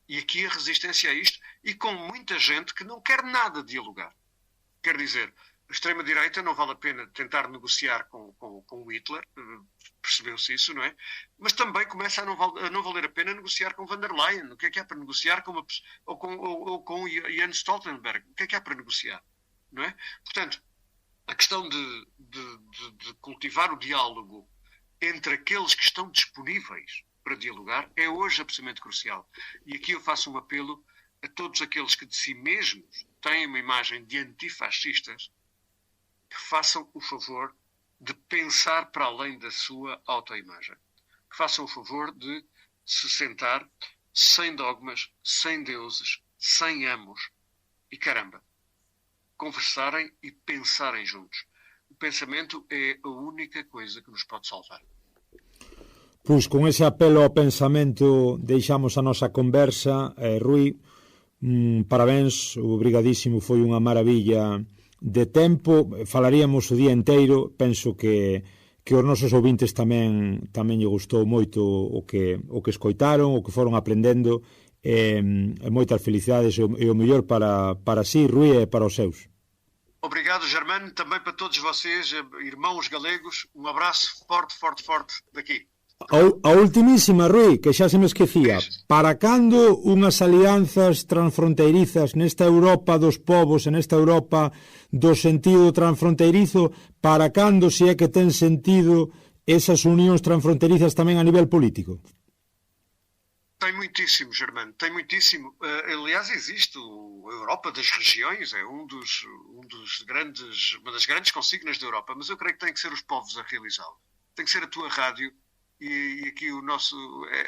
e aqui a resistência a isto, e com muita gente que não quer nada dialogar. Quer dizer, A extrema-direita não vale a pena tentar negociar com o Hitler, percebeu-se isso, não é? Mas também começa a não valer a pena negociar com van der Leyen. O que é para negociar ou com Jens Stoltenberg? O que é para negociar? Não é? Portanto, a questão de cultivar o diálogo entre aqueles que estão disponíveis para dialogar é hoje absolutamente crucial. E aqui eu faço um apelo a todos aqueles que de si mesmos têm uma imagem de antifascistas, que façam o favor de pensar para além da sua autoimagem. Que façam o favor de se sentar sem dogmas, sem deuses, sem amos e, caramba, conversarem e pensarem juntos. O pensamento é a única coisa que nos pode salvar. Pois, con ese apelo ao pensamento deixamos a nosa conversa. Rui, parabéns, obrigadísimo, foi unha maravilla de tempo. Falaríamos o día inteiro. Penso que os nosos ouvintes tamén lle gustou moito o que escoitaron, o que foron aprendendo, e moitas felicidades e o mellor para si, Rui, e para os seus. Obrigado, Germano, também para todos vocês, irmãos galegos, un abraço forte daqui. A ultimísima, Rui, que xa se me esquecía. Para cando unhas alianzas transfronteirizas nesta Europa dos povos, en esta Europa do sentido transfronteirizo, para cando se é que ten sentido esas unións transfronteirizas tamén a nivel político? Tem muitíssimo, Germano, tem muitíssimo. Aliás, existe a Europa das regiões, é uma das grandes consignas da Europa, mas eu creio que tem que ser os povos a realizá-lo. Tem que ser a tua rádio e aqui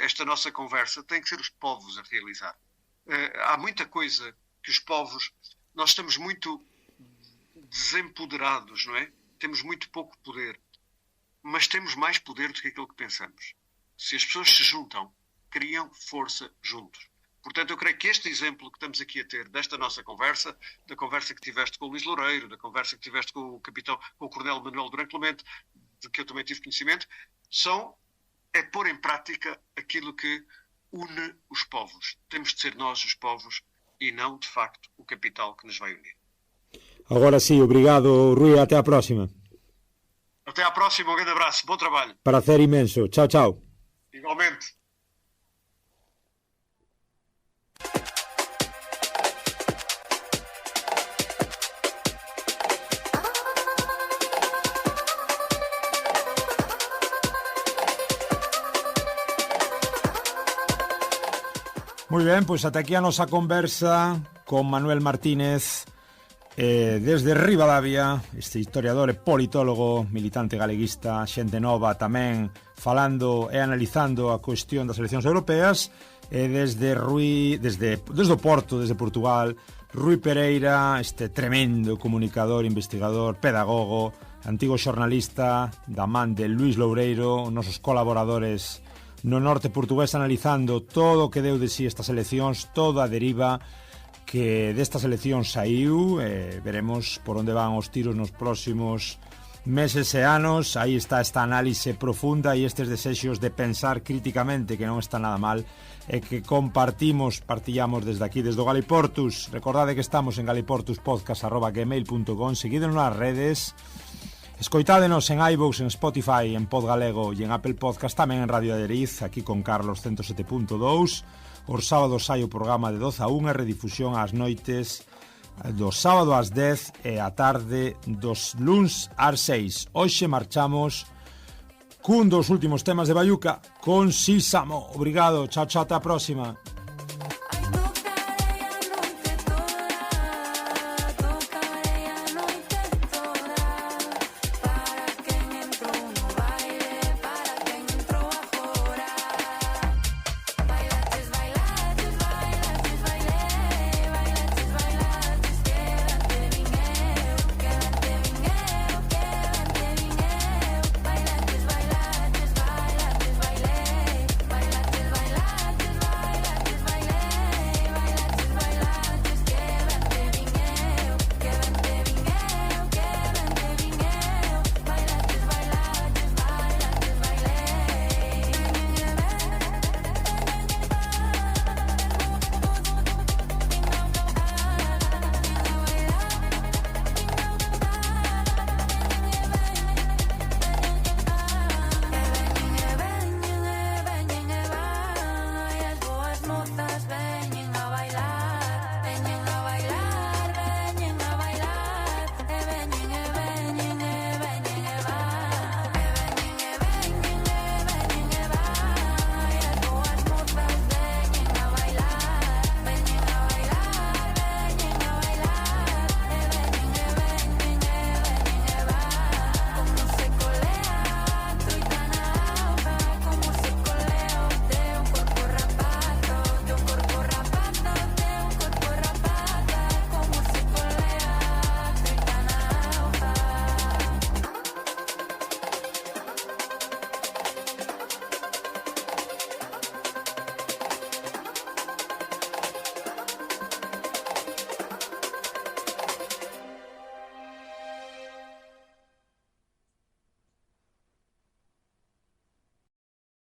esta nossa conversa tem que ser os povos a realizar. Há muita coisa que os povos, nós estamos muito desempoderados, não é? Temos muito pouco poder, mas temos mais poder do que aquilo que pensamos. Se as pessoas se juntam, criam força juntos. Portanto, eu creio que este exemplo que estamos aqui a ter desta nossa conversa, da conversa que tiveste com o Luís Loureiro, da conversa que tiveste com o Coronel Manuel Durão Clemente, de que eu também tive conhecimento, é pôr em prática aquilo que une os povos. Temos de ser nós os povos e não, de facto, o capital que nos vai unir. Agora sim, obrigado, Rui, até à próxima. Até à próxima, um grande abraço, bom trabalho. Prazer imenso, tchau, tchau. Igualmente. Moi ben, pois ata aquí a nosa conversa con Manuel Martínez desde Ribadavia, este historiador e politólogo, militante galeguista, xente nova tamén falando e analizando a cuestión das eleccións europeas, e desde o Porto, desde Portugal, Rui Pereira, este tremendo comunicador, investigador, pedagogo, antigo xornalista da man de Luís Loureiro, nosos colaboradores no norte portugués, analizando todo o que deu de si estas eleccións, toda a deriva que destas eleccións saiu. Veremos por onde van os tiros nos próximos meses e anos. Aí está esta análise profunda e estes desexos de pensar críticamente, que non está nada mal, e que partillamos desde aquí, desde o Galiportus. Recordade que estamos en galiportuspodcast@gmail.com. Seguídenos nas redes. Escoitádenos en iVoox, en Spotify, en Podgalego e en Apple Podcast, tamén en Radio Aderiz, aquí con Carlos 107.2. Os sábados hai o programa de 12 a 1, redifusión ás noites do sábado ás 10 e a tarde dos luns ás 6. Hoxe marchamos cun dos últimos temas de Bayuca con Sisamo. Obrigado, chao, chao, ata a próxima.